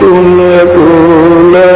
तुम भूल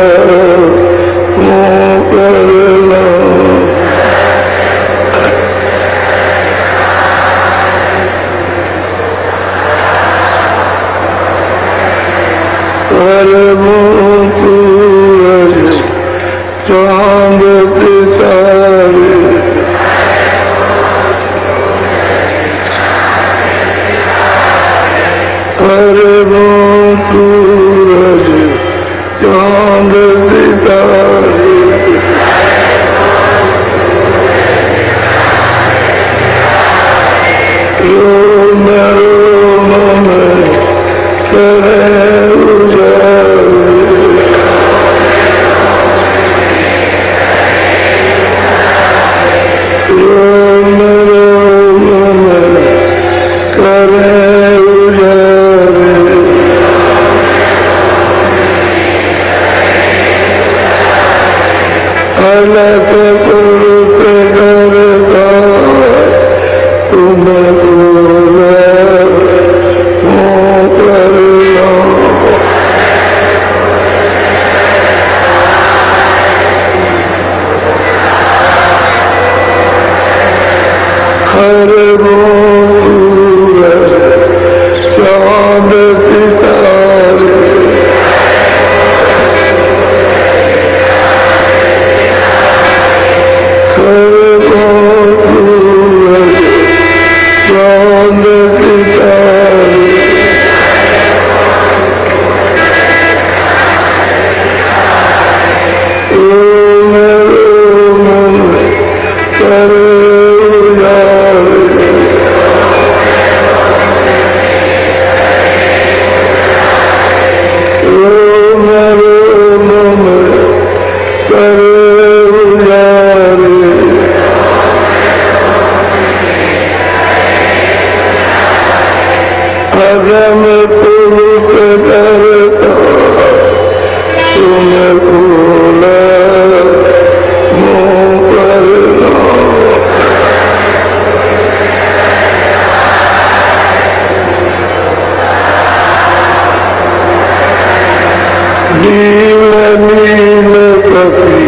नील नील प्रति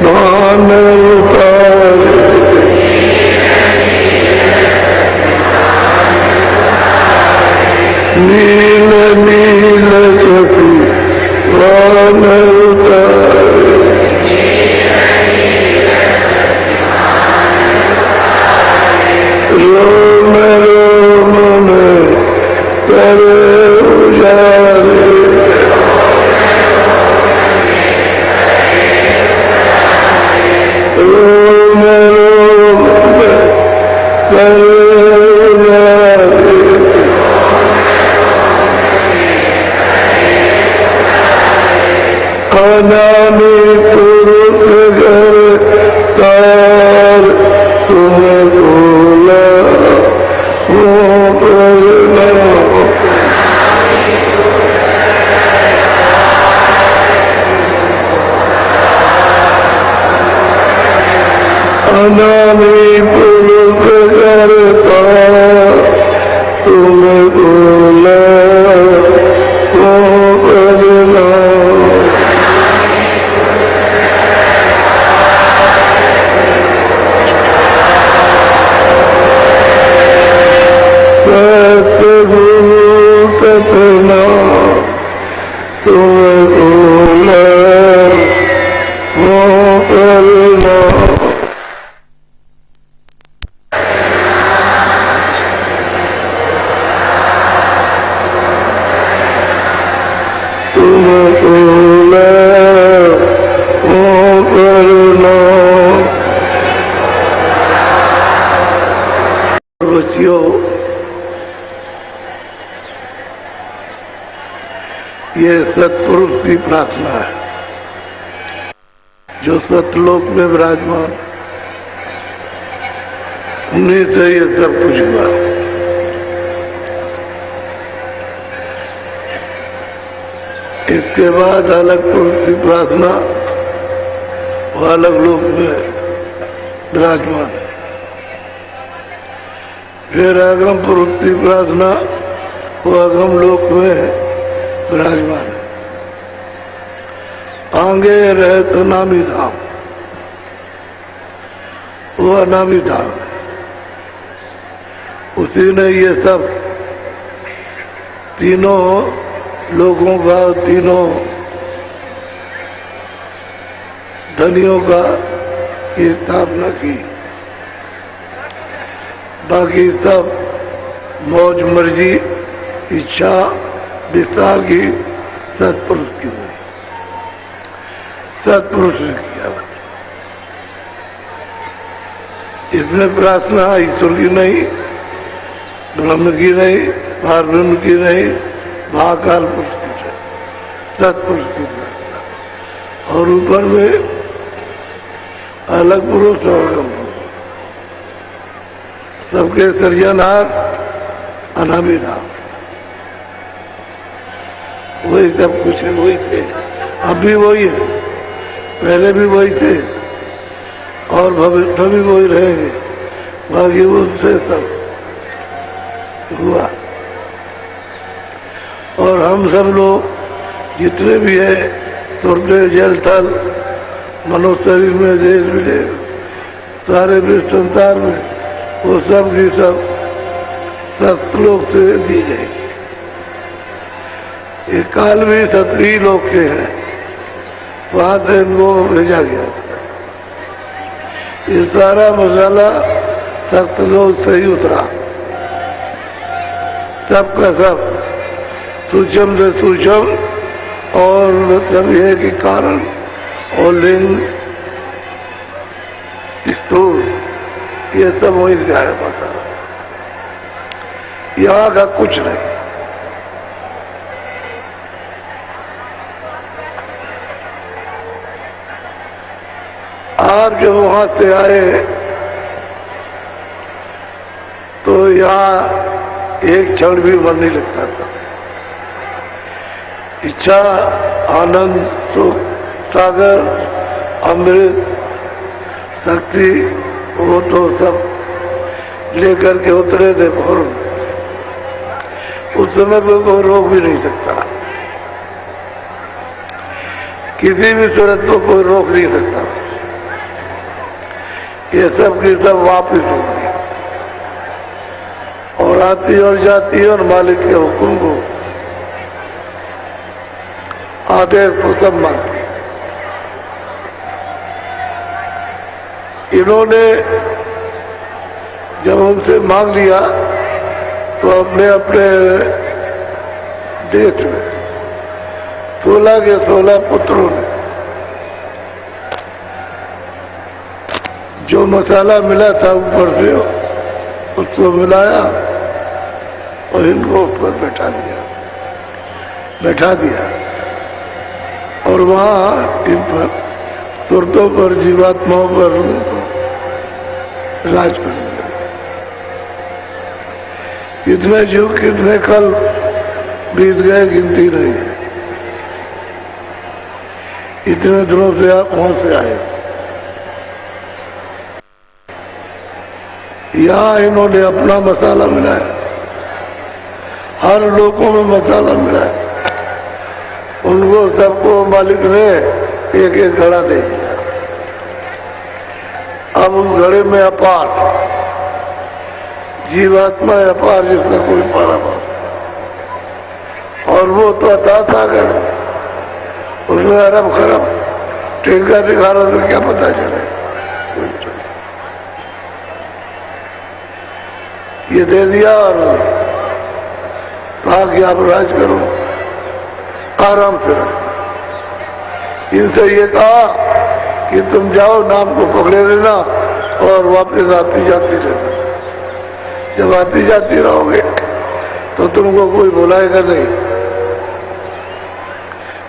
मान उतारे, नील नील प्रति मान उतारे, रोम रोम में करे उजारे, रोम रोम में करे उजारे, अनामी पुरुष घर तार तुम बोला वो करना, अनामी पुरुष घर तार तुम बोला वो करना, सतगुरु कथना तुम बोला वो करना, तुम बोला वो करना। बच्चियों, ये सत्पुरुष की प्रार्थना है जो सतलोक में विराजमान, उन्हीं से ये सब कुछ हुआ। इसके बाद अलग पुरुष की प्रार्थना वो अलग लोक में विराजमान है। फिर अग्रम पुरुष की प्रार्थना वो अग्रम लोक में विराजमान है। आगे रहे तो नामी धाम, वो अनामी धाम है। उसी ने ये सब तीनों लोगों का, तीनों धनियों का की स्थापना की। बाकी सब मौज मर्जी इच्छा विस्तार की सत्पुरुष की हुई, सत्पुरुष ने किया। इसमें प्रार्थना ईश्वर की नहीं, ब्रह्म की नहीं, पारब्रह्म की नहीं, महाकाल पुरुष की नहीं, सत्पुरुष की प्रार्थना। और ऊपर में अलग पुरुष और कम पुरुष, सबके सृजनहार अनामी नाम, वही सब कुछ है, वही थे, अब भी वही है, पहले भी वही थे और भविष्य भी वही रहेंगे। बाकी उससे सब हुआ। और हम सब लोग जितने भी है, स्वर्ग जल थल मनुष्य शरीर में, देश विदेश, सारे विश्व संसार में, वो सब की सब सतलोक से दी जाएगी। ये काल में सतरी लोग के हैं, वहां से इनको भेजा गया था। ये सारा मसाला सतलोक से ही उतरा, सबका सब सूक्ष्म से सूक्ष्म, और मतलब यह कि कारण और लिंग स्थूल ये सब वही जाया पता, यहाँ का कुछ नहीं। आप जब वहां से आए तो यहाँ एक क्षण भी मन नहीं लगता था। इच्छा, आनंद, सुख, सागर, अमृत शक्ति वो तो सब लेकर के उतरे थे फौरन। उस समय कोई रोक भी नहीं सकता, किसी भी सूरत को कोई रोक नहीं सकता। ये सब की सब वापिस होगी और आती और जाती है और मालिक के हुक्म को आदेश को सब मानती। इन्होंने जब उनसे मांग लिया तो अपने अपने देश में 16 के 16 पुत्रों ने जो मसाला मिला था ऊपर से उसको मिलाया और इनको ऊपर बैठा दिया और वहां इन पर तुरतों पर जीवात्माओं पर राज कर दिया। कितने युग कितने कल बीत गए गिनती नहीं है। इतने दिनों से आप वहां से आए। यहां इन्होंने अपना मसाला मिलाया, हर लोगों में मसाला मिलाया। उनको सबको मालिक ने एक एक घड़ा दे दिया। अब उस घड़े में अपार जीवात्मा अपार जिसका कोई पारावार, और वो तो अथा सागर उसमें अरब खरब टेका दिखा रहा तो क्या पता चले। ये दे दिया और कहा कि आप राज करो, आराम से रहो। इनसे ये कहा कि तुम जाओ, नाम को पकड़े रहना और वापस आती जाती रहना। जब आती जाती रहोगे तो तुमको कोई बुलाएगा नहीं,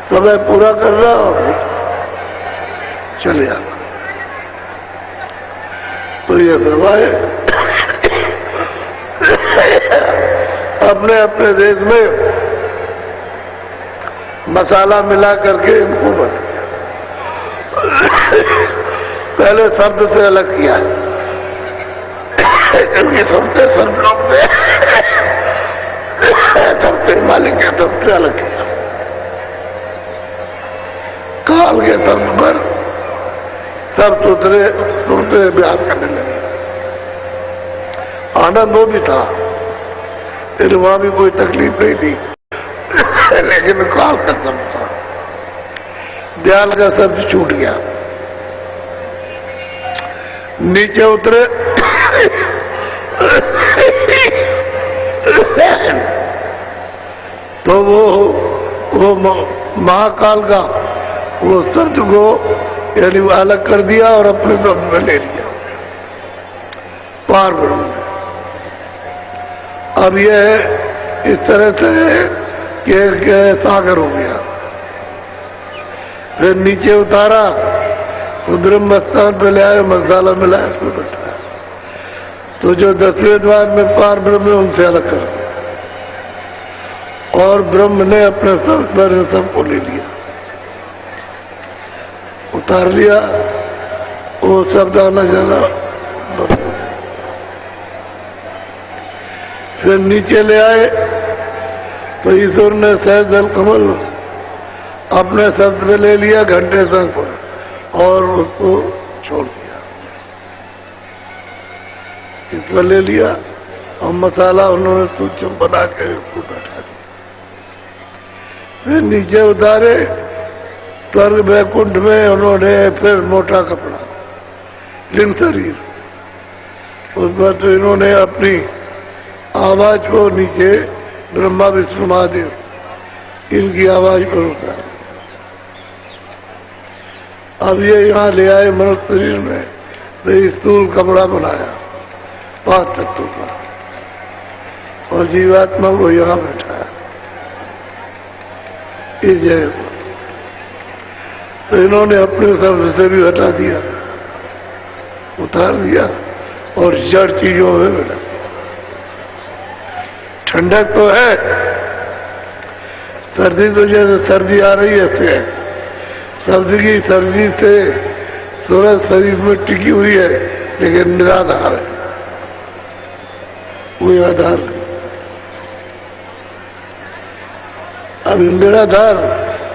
समय पूरा करना और चले आना। तो ये फरमाए अपने अपने देश में मसाला मिला करके इनको बना दिया। पहले शब्द से अलग किया, इनके सबसे सबसे मालिक के सबसे अलग किया। काल के शब्द पर सब तुरते ब्याह करने लगे। आनंद वो भी था, फिर वहां भी कोई तकलीफ नहीं थी, लेकिन काल का शब्द था, ब्याल का शब्द छूट गया। नीचे उतरे तो वो महाकाल का वो शब्द को यानी अलग कर दिया और अपने ब्रह्म में ले लिया, पार ब्रह्म में। अब यह इस तरह से कि सागर हो गया। फिर नीचे उतारा तो ब्रह्म स्थान पे ले आए, मसाला मिलाया, उसमें बैठा। तो जो 10वें द्वार में पार ब्रह्म है उनसे अलग कर दिया और ब्रह्म ने अपने सब पर सबको ले लिया, उतार लिया। वो शब्द आना जाना बस। फिर नीचे ले आए तो ईश्वर ने सहज दल कमल अपने शब्द में ले लिया, घंटे तक और उसको छोड़ दिया। इस पर ले लिया और मसाला उन्होंने सूक्ष्म बना के उसको बैठा दिया। फिर नीचे उतारे स्वर्ग वैकुंठ में उन्होंने फिर मोटा कपड़ा लिन शरीर, उस पर तो इन्होंने अपनी आवाज को नीचे ब्रह्मा विष्णु महादेव इनकी आवाज पर उतारा। अब ये यहाँ ले आए मनुष्य शरीर में, तो स्थूल कपड़ा बनाया 5 तत्वों का और जीवात्मा को यहाँ बैठाया इस जगह पर। तो इन्होंने अपने शब्द से भी हटा दिया, उतार दिया और जड़ चीजों में बैठा। ठंडक तो है, सर्दी तो जैसे सर्दी आ रही है, सर्दी की सर्दी से सूरत शरीर में टिकी हुई है लेकिन निराधार है, कोई आधार नहीं। अब निराधार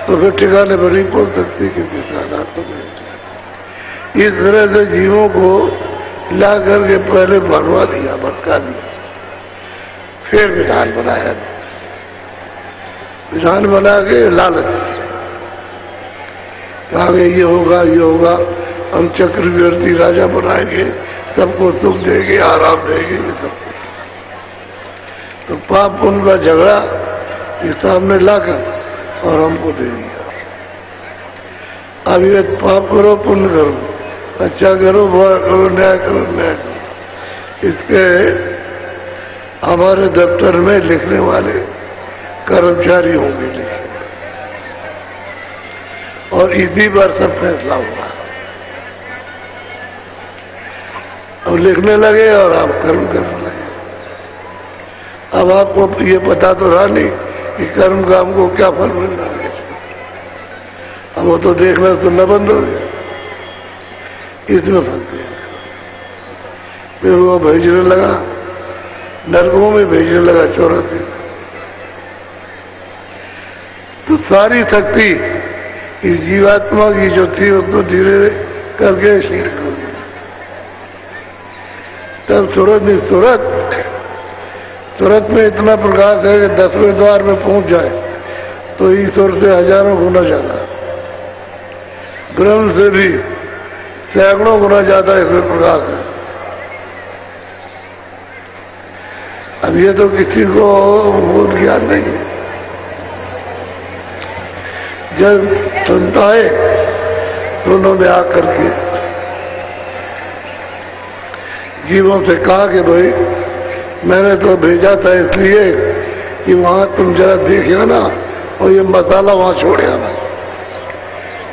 तो फिर ठिकाने पर नहीं पहुंच सकती क्योंकि आधार तो नहीं। इस तरह से जीवों को ला करके पहले भरवा दिया, भटका दिया, फिर विधान बनाया। विधान बना के लालच आगे ये होगा ये होगा, हम चक्रवर्ती राजा बनाएंगे, सबको सुख देंगे, आराम देंगे, ये सब। तो पाप उनका झगड़ा ये सामने लाकर और हमको दे दिया। अब ये पाप करो पुण्य करो, अच्छा करो बुरा करो, न्याय करो न्याय करो, इसके हमारे दफ्तर में लिखने वाले कर्मचारी होंगे लिखे, और इसी पर सब फैसला होगा। अब लिखने लगे और आप कर्म करने लगे। अब आपको ये पता तो रहा नहीं कि कर्म का हमको क्या फल मिल रहा है। अब वो तो देखना सुनना बंद हो गया, इसमें फंस गया। फिर वो भेजने लगा, नरकों में भेजने लगा 84। तो सारी शक्ति इस जीवात्मा की जो थी उसको धीरे करके शील हो गई। तब सूरत में इतना प्रकाश है कि 10वें द्वार में पहुंच जाए तो ईश्वर से हजारों गुना ज्यादा, ब्रह्म से भी सैकड़ों गुना ज्यादा इसमें प्रकाश है। अब ये तो किसी को मूल ज्ञान नहीं है। जब सुनता है तो उन्होंने आकर के जीवों से कहा कि भाई मैंने तो भेजा था इसलिए कि वहां तुम जरा देख आना और ये मसाला वहां छोड़ आना,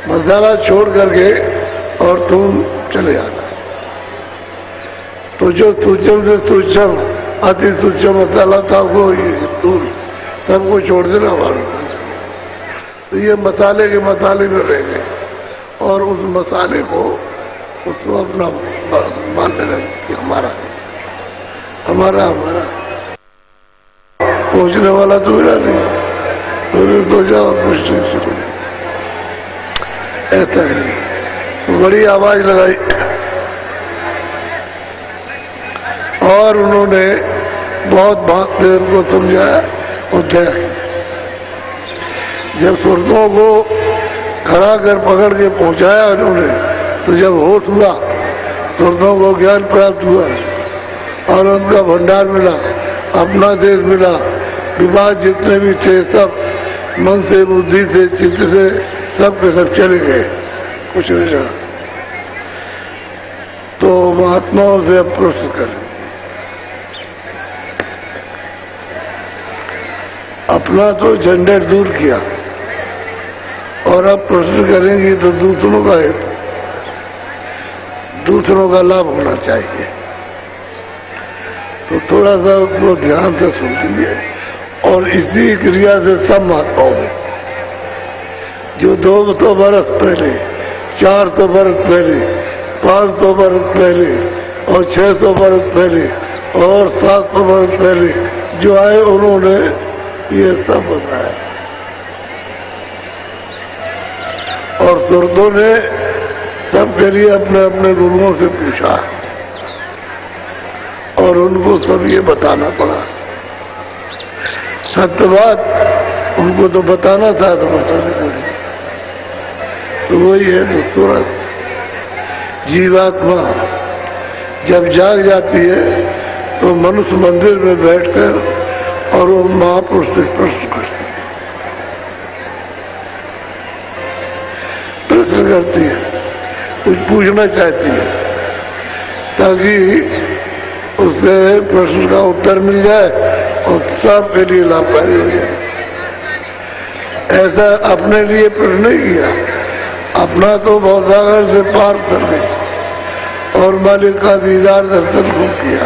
मसाला छोड़ करके और तुम चले आना। तो जो सूक्ष्म से सूक्ष्म अति सूक्ष्म मसाला था वो दूर सबको छोड़ देना हमारे। तो ये मसाले के मसाले में रह गए और उस मसाले को उसको अपना मानने लगे कि हमारा हमारा हमारा पहुंचने वाला तो मिला नहीं, तो जाओ और पूछने शुरू। ऐसा है तो बड़ी आवाज लगाई और उन्होंने बहुत बात से उनको समझाया और दया की। जब सुरतों को खड़ा कर पकड़ के पहुंचाया उन्होंने, तो जब होश हुआ सुरतों को ज्ञान प्राप्त हुआ और उनका भंडार मिला, अपना देश मिला, विवाद जितने भी थे सब मन से बुद्धि से चित्त से सब के सब चले गए, कुछ नहीं रहा। तो महात्माओं से अब प्रश्न करें, अपना तो झंझट दूर किया और अब प्रश्न करेंगे तो दूसरों का है, दूसरों का लाभ होना चाहिए। तो थोड़ा सा उसको ध्यान से सुन लीजिए। और इसी क्रिया से सब महात्माओं में जो 200 बरस पहले, 400 बरस पहले, 500 बरस पहले और 600 बरस पहले और 700 बरस पहले जो आए उन्होंने ये सब बताया। और सुरतों ने सबके लिए अपने अपने गुरुओं से पूछा और उनको सब ये बताना पड़ा। सत्य बात उनको तो बताना था तो बताने पड़ी। तो वही है तो सूरत जीवात्मा जब जाग जाती है तो मनुष्य मंदिर में बैठकर और वो महापुरुष से प्रश्न करती है, प्रश्न करती है, कुछ पूछना चाहती है ताकि उससे प्रश्न का उत्तर मिल जाए और सबके लिए लाभकारी हो जाए। ऐसा अपने लिए प्रश्न नहीं किया, अपना तो भवसागर से पार कर गई और मालिक का दीदार दर्शन को किया।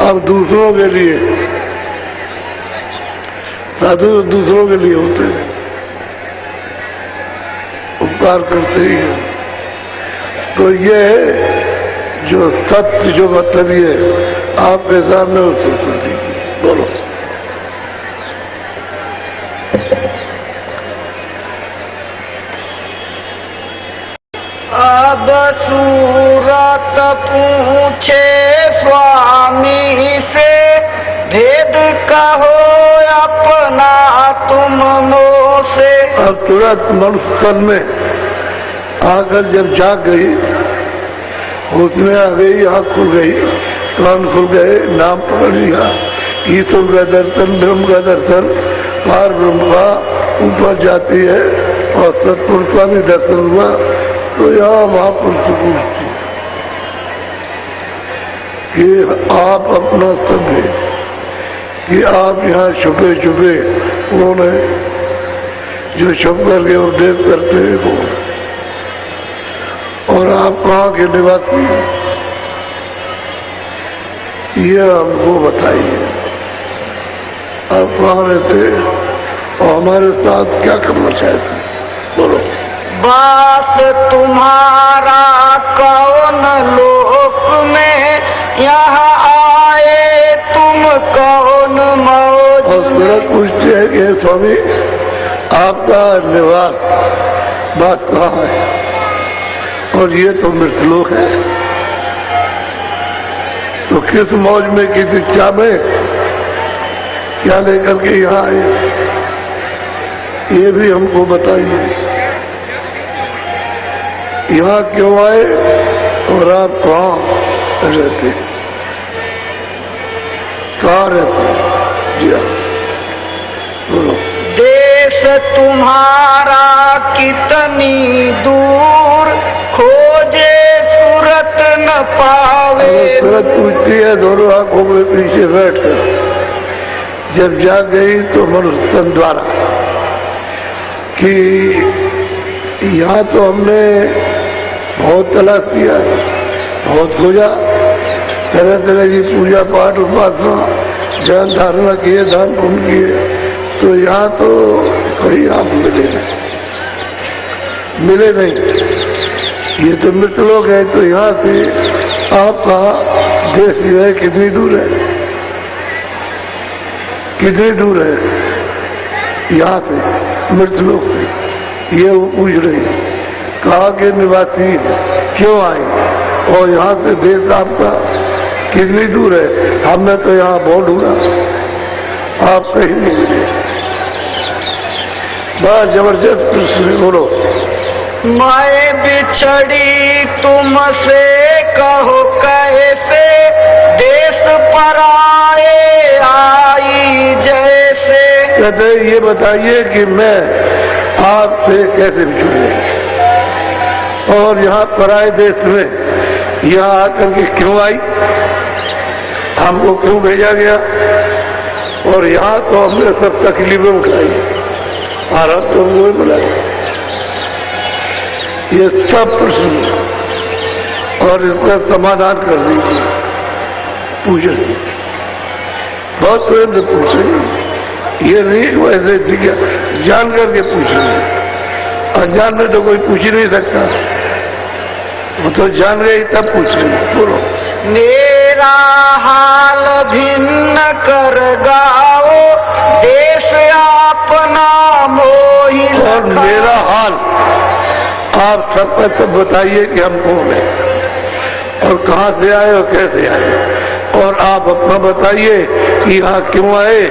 अब दूसरों के लिए, साधु दूसरों के लिए होते हैं, उपकार करते ही हैं। तो ये जो सत्य जो मतलब ये आपके सामने उससे सुनती बोलो। अब सूरत पूछे स्वामी से, भेद कहो अपना तुम मोसे। अब तुरंत मनुष्य तन में आकर जब जाग गई, उसमें आ गई, आँख खुल गई, कान खुल गए, नाम पकड़ लिया, ईश्वर का दर्शन, ब्रह्म का दर्शन, पार ब्रह्म का ऊपर जाती है और सतपुरुष का भी दर्शन हुआ, तो यहाँ महापुरुष पूछती कि आप अपना समझे कि आप यहाँ छुपे छुपे कौन है, जो छुप करके उपदेश करते हैं कौन, और आप कहाँ के निवासी हैं, ये हमको बताइए। आप कहाँ रहते और हमारे साथ क्या करना चाहते, बोलो। बास तुम्हारा कौन लोक में, यहाँ आए तुम कौन मौज में। और तुरंत पूछते हैं कि स्वामी आपका निवास बात कहाँ है, और ये तो मृतलोक है, तो किस मौज में, किस इच्छा में, क्या लेकर के यहाँ आए, ये भी हमको बताइए। यहाँ क्यों आए और आप कहाँ रहते, कहाँ रहते, जी बोलो। देश तुम्हारा कितनी दूर, खोजे सूरत न पावे। सूरत पूछती है दोनों आंखों में पीछे बैठ कर, जब जाग गई तो मनुष्य तन द्वारा कि यहाँ तो हमने बहुत तलाश किया, बहुत खोजा, तरह तरह की पूजा पाठ उपासना ज्ञान धारणा किए, दान पुण्य किए, तो यहाँ तो कहीं आप मिले नहीं। ये तो मृत लोग है, तो यहाँ से आपका देश जो है कितनी दूर है, कितनी दूर है यहाँ से मृत लोग से, ये वो पूछ रही। कहाँ के निवासी क्यों आए और यहाँ से देश आपका कितनी दूर है, हमने तो यहाँ बहुत ढूंढा, आप कहीं नहीं मिले। बड़ा जबरदस्त प्रश्न, बोलो। मैं बिछड़ी तुमसे कहो कैसे, देश पर आए आई जैसे। कहते ये बताइए कि मैं आपसे कैसे बिछूंगा, और यहाँ पराए देश में यहाँ आकर के क्यों आई, हमको क्यों भेजा गया, और यहाँ तो हमने सब तकलीफें उठाई, भारत तो वो बुलाया। ये सब प्रश्न और इसका समाधान कर दीजिए, पूछे बहुत तुरंत पूछेंगे, ये नहीं वैसे जान करके पूछेंगे, अनजान में तो कोई पूछ ही नहीं सकता, वो तो जान गई तब पूछेंगे, बोलो। मेरा हाल भिन्न कर गाओ, देश अपना मोहि लखाओ। और मेरा हाल आप सबका सब बताइए कि हम कौन है और कहाँ से आए और कैसे आए, और आप अपना बताइए कि यहाँ क्यों आए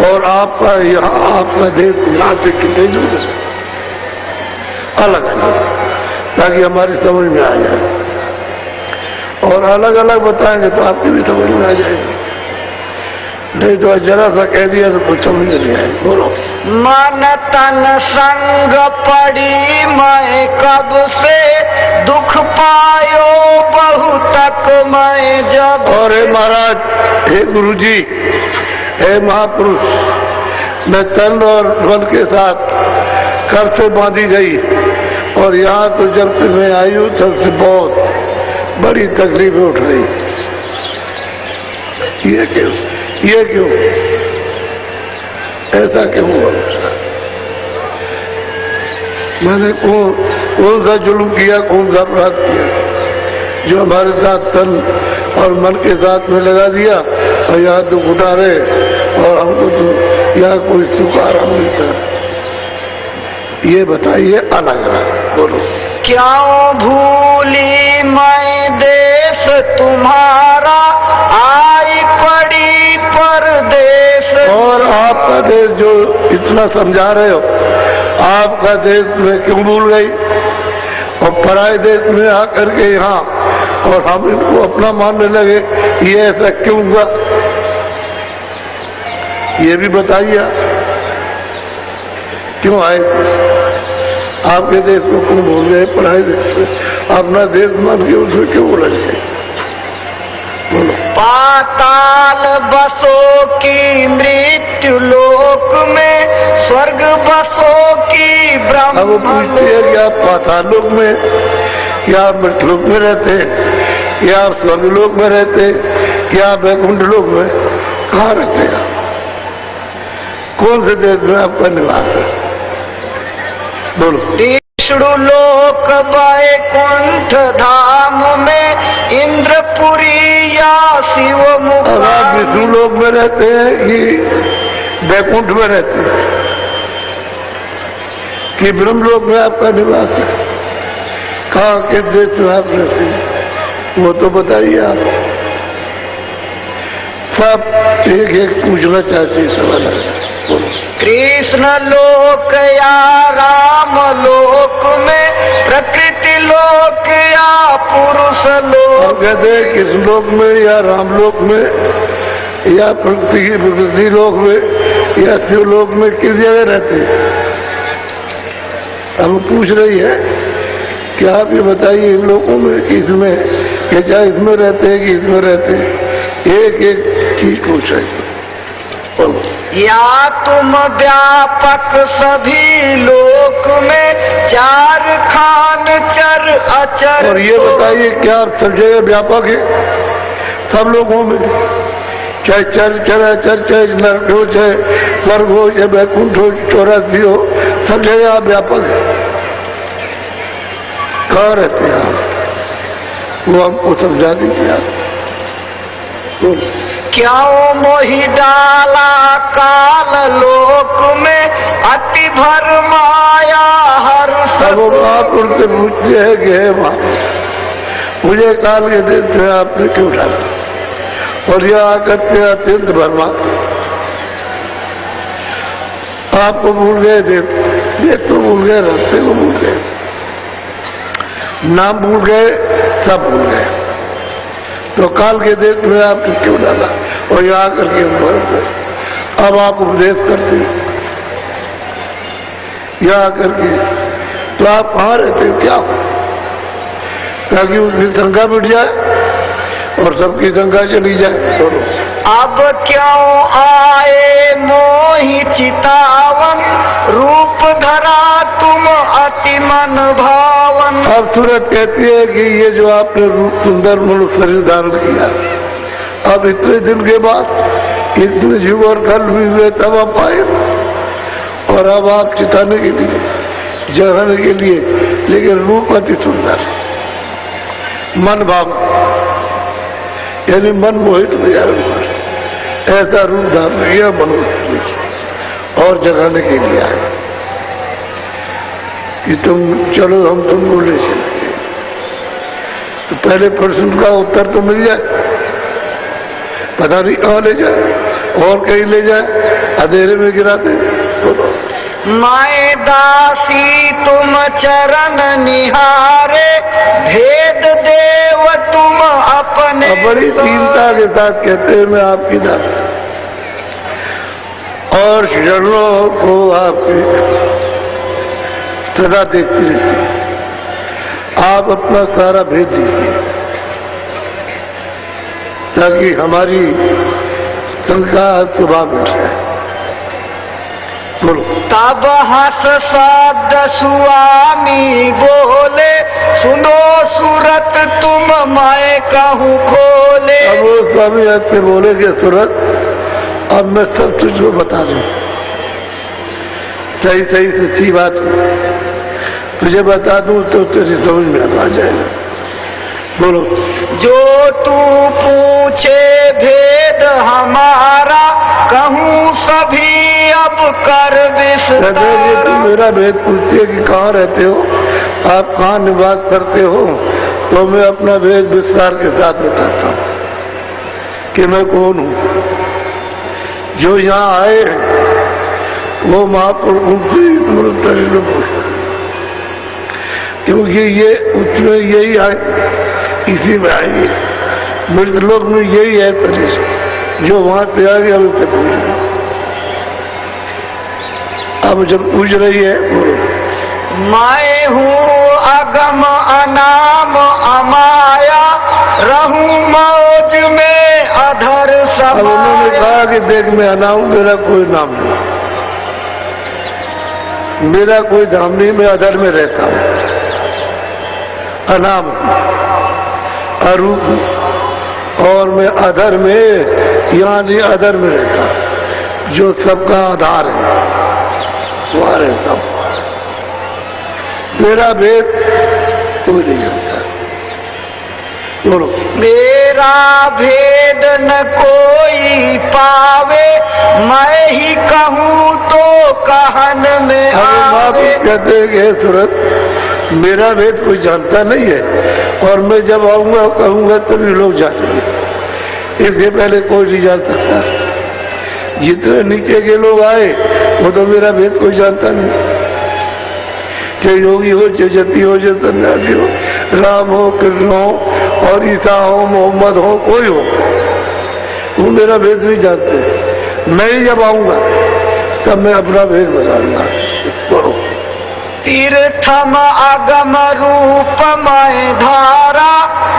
और आपका यहाँ आपका देश यहाँ से कितने दूर है, अलग अलग, ताकि हमारी समझ में आ जाए, और अलग अलग बताएंगे तो आपकी भी समझ में आ जाएगी, नहीं तो जरा सा कह दिया तो कुछ समझ नहीं आए, बोलो। मन तन संग पड़ी मैं कब से, दुख पायो बहु तक मैं जब। और हे महाराज, हे गुरु जी, हे महापुरुष, मैं तन और मन के साथ कब से बांधी गई, और यहाँ तो जब से मैं आई हूँ तब से बहुत बड़ी तकलीफें उठ रही। ये क्यों, ये क्यों, ऐसा क्यों हुआ, मैंने कौन सा जुल्म किया, कौन सा अपराध किया, जो हमारे साथ तन और मन के साथ में लगा दिया और यहाँ दुख उठा रहे और हमको तो यहाँ कोई सुख आराम मिलता है। ये बताइए अलग अलग बोलो। क्यों भूली मैं देश तुम्हारा, आई पड़ी परदेश। और आपका देश जो इतना समझा रहे हो, आपका देश में क्यों भूल गई और पराये देश में आकर के यहाँ और हम इनको अपना मानने लगे, ये ऐसा क्यों हुआ? ये भी बताइए क्यों आए आपके देश को क्यों भूल गए, पराये देश में अपना देश मान के उसमें क्यों उलझ गए? बोलो। पाताल बसो की मृत्यु लोक में, स्वर्ग बसो की ब्रह्म। अब पूछते हैं कि आप पाताल लोक में क्या आप मृत्युलोक में रहते हैं, क्या आप स्वर्गलोक में रहते हैं, क्या आप वैकुंठ लोक में, कहाँ रहते हैं? कौन से देश में आपका निवास है? बोलो। विष्णु लोक वैकुंठ धाम में, इंद्रपुरी या शिव मुख। और आप विष्णु लोक में रहते हैं कि वैकुंठ में रहते हैं कि ब्रह्मलोक में आपका निवास है? कहाँ के देश में आप रहते हैं वो तो बताइए आप। सब एक एक पूछना चाहते सवाल बोलो। कृष्ण लोक या राम लोक में, प्रकृति लोक या पुरुष लोक। कहते हैं किस लोक में या राम लोक में या प्रकृति लोक में या शिव लोक में किस जगह रहते हैं? हम पूछ रही है कि आप ये बताइए इन लोगों में इसमें कि चाहे इसमें रहते हैं कि इसमें रहते हैं, एक एक चीज पूछ रही है। या तुम व्यापक सभी लोक में, चार खान चर अचर। और ये बताइए क्या आप सब जगह व्यापक है? सब लोगों में चाहे चर चर अचर, चाहे नरक हो, चाहे स्वर्ग हो, चाहे वैकुंठ हो, चौरासी हो, सब जगह आप व्यापक है। कहाँ रहते हैं आप? वो हमको समझा दीजिए आप। क्यों मोहि डाला काल लोक में, अति भर माया हर्ष। अब आप उनसे पूछते हैं कि हे माँ, मुझे काल के देश में आपने क्यों डाला और यह आकर के अत्यंत भरमा। आपको भूल गए, देश तो भूल गए, रास्ते को भूल गए, नाम भूल गए, सब भूल गए। तो काल के देश में आपने क्यों डाला और यहाँ आकर के भर गए। अब आप उपदेश करते हैं यहाँ आकर के, तो आप कहाँ रहते हैं, क्या हो, ताकि उसकी शंका मिट जाए और सबकी शंका चली जाए। तो अब क्यों आए मोहि चितावन, रूप धरा तुम अति मन भावन। अब सूरत कहती है कि ये जो आपने रूप सुंदर मनुष्य शरीर धारण किया, अब इतने दिन के बाद इतने युग और कल भी हुए तब आप आए और अब आप चिताने के लिए, जगाने के लिए, लेकिन रूप अति सुंदर, मन भाव यानी मन मोहित हो जाए, ऐसा रूप धारण किया मनुष्य और जगाने के लिए आए कि तुम चलो हम तुमको ले चलेंगे। तो पहले प्रश्न का उत्तर तो मिल जाए, पता नहीं कहाँ ले जाए और कहीं ले जाए, अंधेरे में गिराते। मैं दासी तुम चरण निहारे, भेद देव तुम अपने। बड़ी चिंता के साथ कहते हैं मैं आपकी दासी और शरणों को आपके सदा देखती रहती। आप अपना सारा भेद दीजिए ताकि हमारी शंका सुबह मिट जाए। बोलो। तब हस शब्द स्वामी बोले, सुनो सूरत तुम मैं कहूँ खोले। अब वो स्वामी ऐसे बोले कि सूरत अब मैं सब तुझको बता दूं, सही सही सच्ची बात तुझे बता दूं तो तेरी समझ में आ जाएगा। बोलो। जो तू पूछे भेद हमारा, कहूँ सभी अब कर विस्तार। तुम मेरा भेद पूछते कि कहाँ रहते हो, आप कहाँ निवास करते हो, तो मैं अपना भेद विस्तार के साथ बताता हूँ कि मैं कौन हूँ। जो यहाँ आए वो महापुरुष क्योंकि ये उसमें यही आए, इसी में आएंगे। मृत लोक में यही है तरीका जो वहां से आ गया उसे पूछ। अब जब पूछ रही है, मैं हूँ अगम अनाम अमाया, रहूं मौज में अधर समाया। अब उन्होंने कहा कि देख मैं अनाम, मेरा कोई नाम नहीं, मेरा कोई धाम नहीं, मैं अधर में रहता हूँ। अनाम अरूप और मैं अधर में, यानी अधर में रहता हूँ, जो सबका आधार है वहां रहता हूँ। मेरा भेद कोई नहीं जानता। बोलो। मेरा भेद न कोई पावे, मैं ही कहूँ तो कहन में आवे। कहते हैं कि सूरत मेरा भेद कोई जानता नहीं है, और मैं जब आऊंगा कहूंगा तभी लोग जानेंगे। इससे पहले कोई नहीं जान सकता। जितने नीचे के लोग आए वो तो मेरा भेद कोई जानता नहीं। चाहे योगी हो, चाहे जति हो, चाहे सन्यासी हो, राम हो, कृष्ण हो, और ईसा हो, मोहम्मद हो, कोई हो, वो मेरा भेद नहीं जानते। मैं ही जब आऊंगा तब मैं अपना भेद बताऊंगा। बोलो। तीर्थम अगम रूप मैं धारा,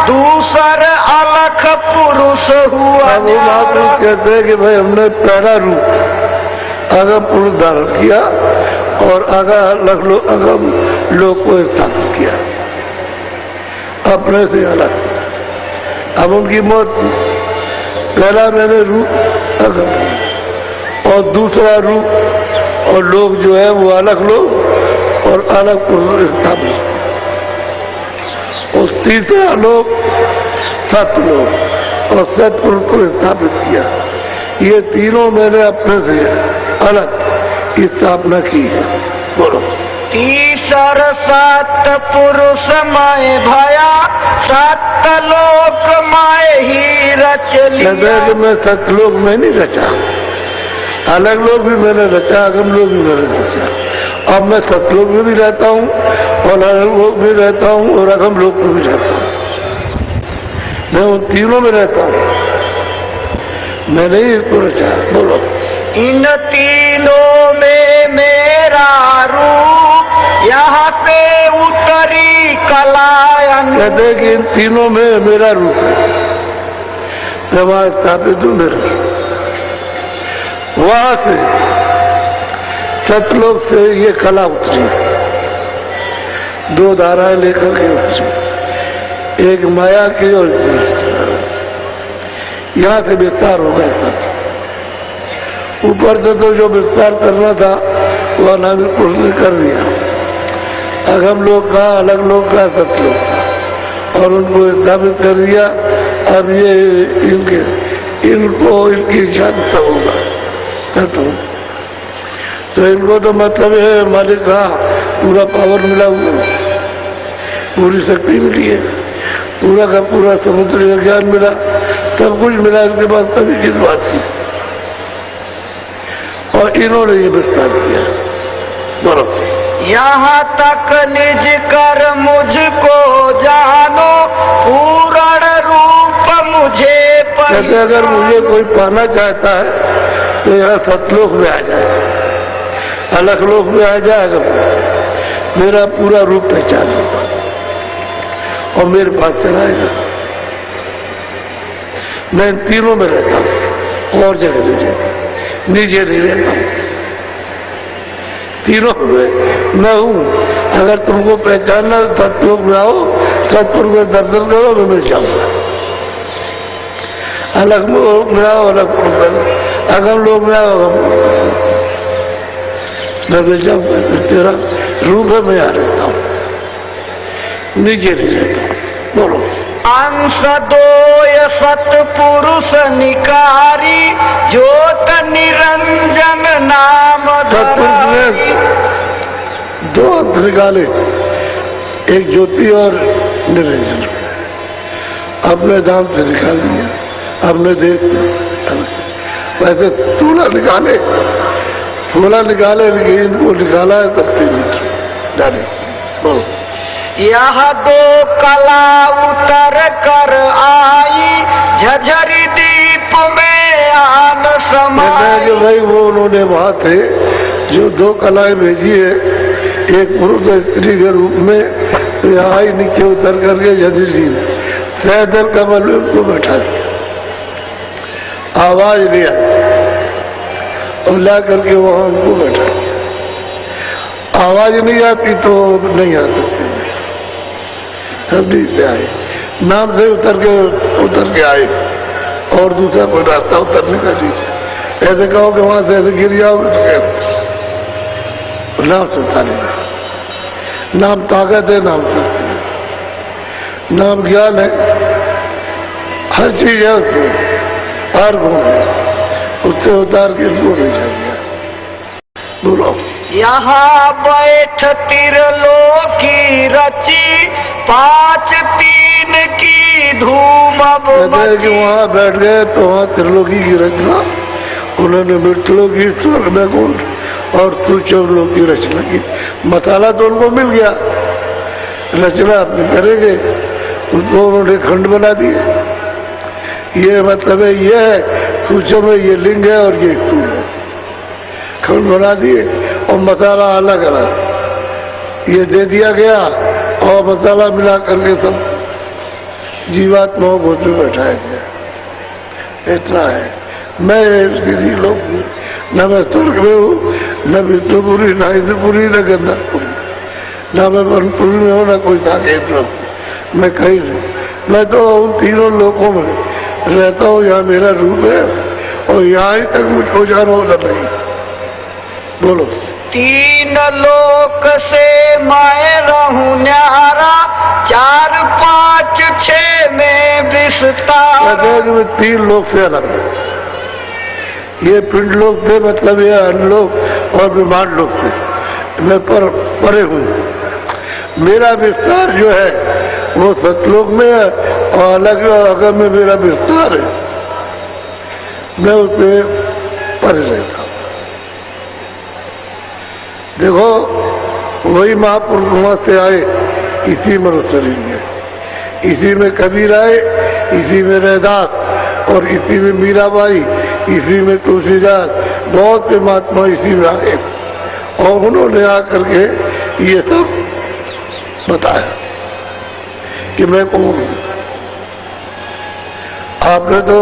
दूसर अलख पुरुष हुआ। वो महापुरुष कहते हैं कि भाई हमने पहला रूप अगम पुरुष धारण किया और अगम लोग को स्थापित किया अपने से अलग। अब उनकी मौत, पहला मैंने रूप अगम और दूसरा रूप और लोग जो है वो अलग लोग और अलग पुरुष स्थापित, और तीसरा लोग सत्य लोग और सत्पुरुष को स्थापित किया। ये तीनों मैंने अपने से अलग की स्थापना की है। बोलो। तीसर सत्य पुरुष मैं भया, सत्य लोक मैं ही रच लिया। मैं सत्यलोक में नहीं रचा, अलग लोग भी मैंने रचा, अगम लोग भी मैंने रचा। अब मैं सतलोक में भी रहता हूँ और अलग लोक में रहता हूँ और अगम लोक में भी रहता हूँ। मैं उन तीनों में रहता हूँ, मैंने ही इसको रचा। बोलो। इन तीनों में मेरा रूप, यहाँ से उतरी कलायन। कहते हैं कि इन तीनों में मेरा रूप है, समाज स्थापित हूँ मेरा। वहां से सतलोक से ये कला उतरी, दो धाराएं लेकर के उतरी, एक माया की और यहां से विस्तार हो गया था। ऊपर से तो जो विस्तार करना था वो अनादि पुरुष ने कर दिया, अगम लोग का, अलग लोग का, सतलोक का, और उनको स्थापित कर दिया। अब ये इनको इनकी इच्छा होगा तो इनको तो मतलब है मालिक का पूरा पावर मिला हुआ, पूरी शक्ति मिली है, पूरा का पूरा समुद्री ज्ञान मिला, सब कुछ मिला। इसके बाद कभी किस बात की, और इन्होंने ये विस्तार किया। बोलो। यहाँ तक निज कर मुझको जानो, पूर्ण रूप मुझे कहते अगर मुझे कोई पाना चाहता है तो यहाँ सतलोक में आ जाए, अलग लोक में आ जाएगा, मेरा पूरा रूप पहचान लेगा और मेरे पास चलाएगा। मैं इन तीनों में रहता हूँ और जगह नीचे नहीं रहता हूँ, तीनों में मैं हूँ। अगर तुमको पहचानना सतलोक में आओ, सतपुर में दर्शन करो, मैं मिल जाऊंगा। अलग लोग में आओ, अलग अगम लोग में आओ, मैं मिल जाऊंगा। तेरा रूप है, मैं आ रहता हूँ, नीचे नहीं रहता हूँ। बोलो। अंशदोय सतपुरुष निकारी ज्योत निरंजन नाम धराई। दो अंत निकाले, एक ज्योति और निरंजन, अपने दाम से निकाल दिया, अपने देश वैसे 16 निकाले, 16 निकाले, लेकिन इनको निकाला है 30 मीटर डाले। यह दो कला उतर कर आई झझरी दीप में आन समाई। भाई वो उन्होंने वहां थे जो 2 कलाएं भेजी है, एक पुरुष स्त्री के रूप में, तो यहाँ आई नीचे उतर करके झझरी सैदल कमल में उनको बैठा दिया, आवाज लिया और ला करके वहां उनको बैठा। आवाज नहीं आती तो नहीं आ सकते, सब नीचे आए, नाम से उतर के आए, और दूसरा कोई रास्ता उतरने का नहीं। ऐसे कहो कि वहां से ऐसे गिर जाओगे तो नाम से उतारेगा। नाम ताकत है, नाम शक्ति है, नाम ज्ञान है, हर चीज है उसमें, हर गुण है, उससे उतार के इसको नहीं चाहिए। बोलो। यहाँ बैठ त्रिलोकी रची 5-3 की धूम कि वहाँ बैठ गए तो वहाँ त्रिलोकी की रचना उन्होंने मृतलोकी स्वर्ग में गुण और सूचर की रचना की। मसाला तो उनको मिल गया, रचना अपने करेंगे, उसको उन्होंने खंड बना दिए। ये मतलब है, ये है सूचर में ये लिंग है और ये स्थूल है, खंड बना दिए और मसाला अलग अलग ये दे दिया गया और मसाला मिला करके सब जीवात्माओं को उसमें बैठाया गया। इतना है। मैं किसी लोग न मैं स्वर्ग में हूँ, न विष्णुपुरी, न इंद्रपुरी, न गंधर्वपुरी, न मैं वनपुरी में हूँ, न कोई साकेत में हूँ। मैं कहीं नहीं, मैं तो उन तीनों लोकों में रहता हूँ। यहाँ मेरा रूप है और यहाँ ही तक मुझको जाना होता नहीं। बोलो। 3 लोक से मैं रहूं न्यारा, 4, 5, 6 में विस्तार। 3 लोक से अलग है। ये पिंड लोक थे, मतलब ये अनलोक और ब्रह्मांड लोक थे। मैं परे हूँ। मेरा विस्तार जो है वो सतलोक में है और अलग अगर में मेरा विस्तार है, मैं उससे परे रहता हूँ। देखो, वही महापुरुष वहां से आए इसी मनुष्य शरीर में, इसी में कबीर आए, इसी में रैदास और इसी में मीराबाई, इसी में तुलसीदास, बहुत से महात्मा इसी में आए और उन्होंने आकर के ये सब बताया कि मैं कौन हूं। आपने तो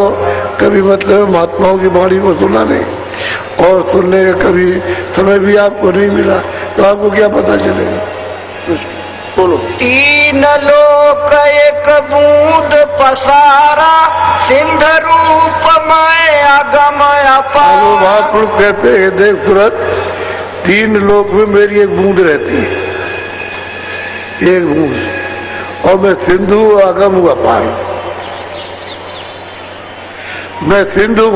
कभी मतलब महात्माओं की वाणी को सुना नहीं और सुनने का कभी समय भी आपको नहीं मिला, तो आपको क्या पता चलेगा। बोलो। 3 लोक एक बूंद पसारा, सिंध रूप में अगम अपार। महापुरुष कहते हैं, देख सूरत, 3 लोक में मेरी एक बूंद रहती है, एक बूंद, और मैं सिंधु अगम अपार। मैं सिंधु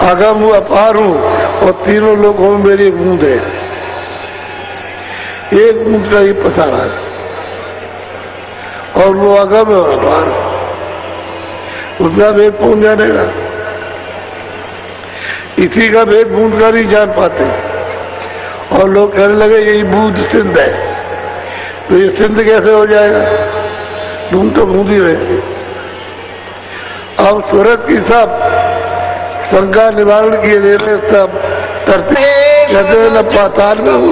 अगम अपार हूं और तीनों लोगों में मेरी एक बूंद है, एक बूंद का ही पसारा है और वो अगम और अपार, उसका भेद कौन जानेगा। इसी का भेद बूंद का नहीं जान पाते और लोग कहने लगे यही बूंद सिंध है, तो ये सिंध कैसे हो जाएगा, बूंद तो बूंद ही रहे। अब सूरत की सब शंका निवारण किए देते सब करते, कहते न पाताल में हूं,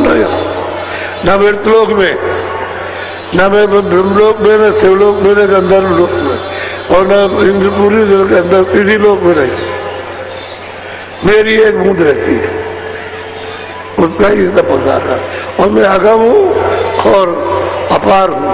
न मृतलोक में, न मैं ब्रह्मलोक में, न शिवलोक में, न गंधर्व लोक में, और न इंद्रपुरी के अंदर किसी लोक में नहीं। मेरी एक बूंद रहती है, उसका ही सब पसारा, और मैं अगम हूं और अपार हूं,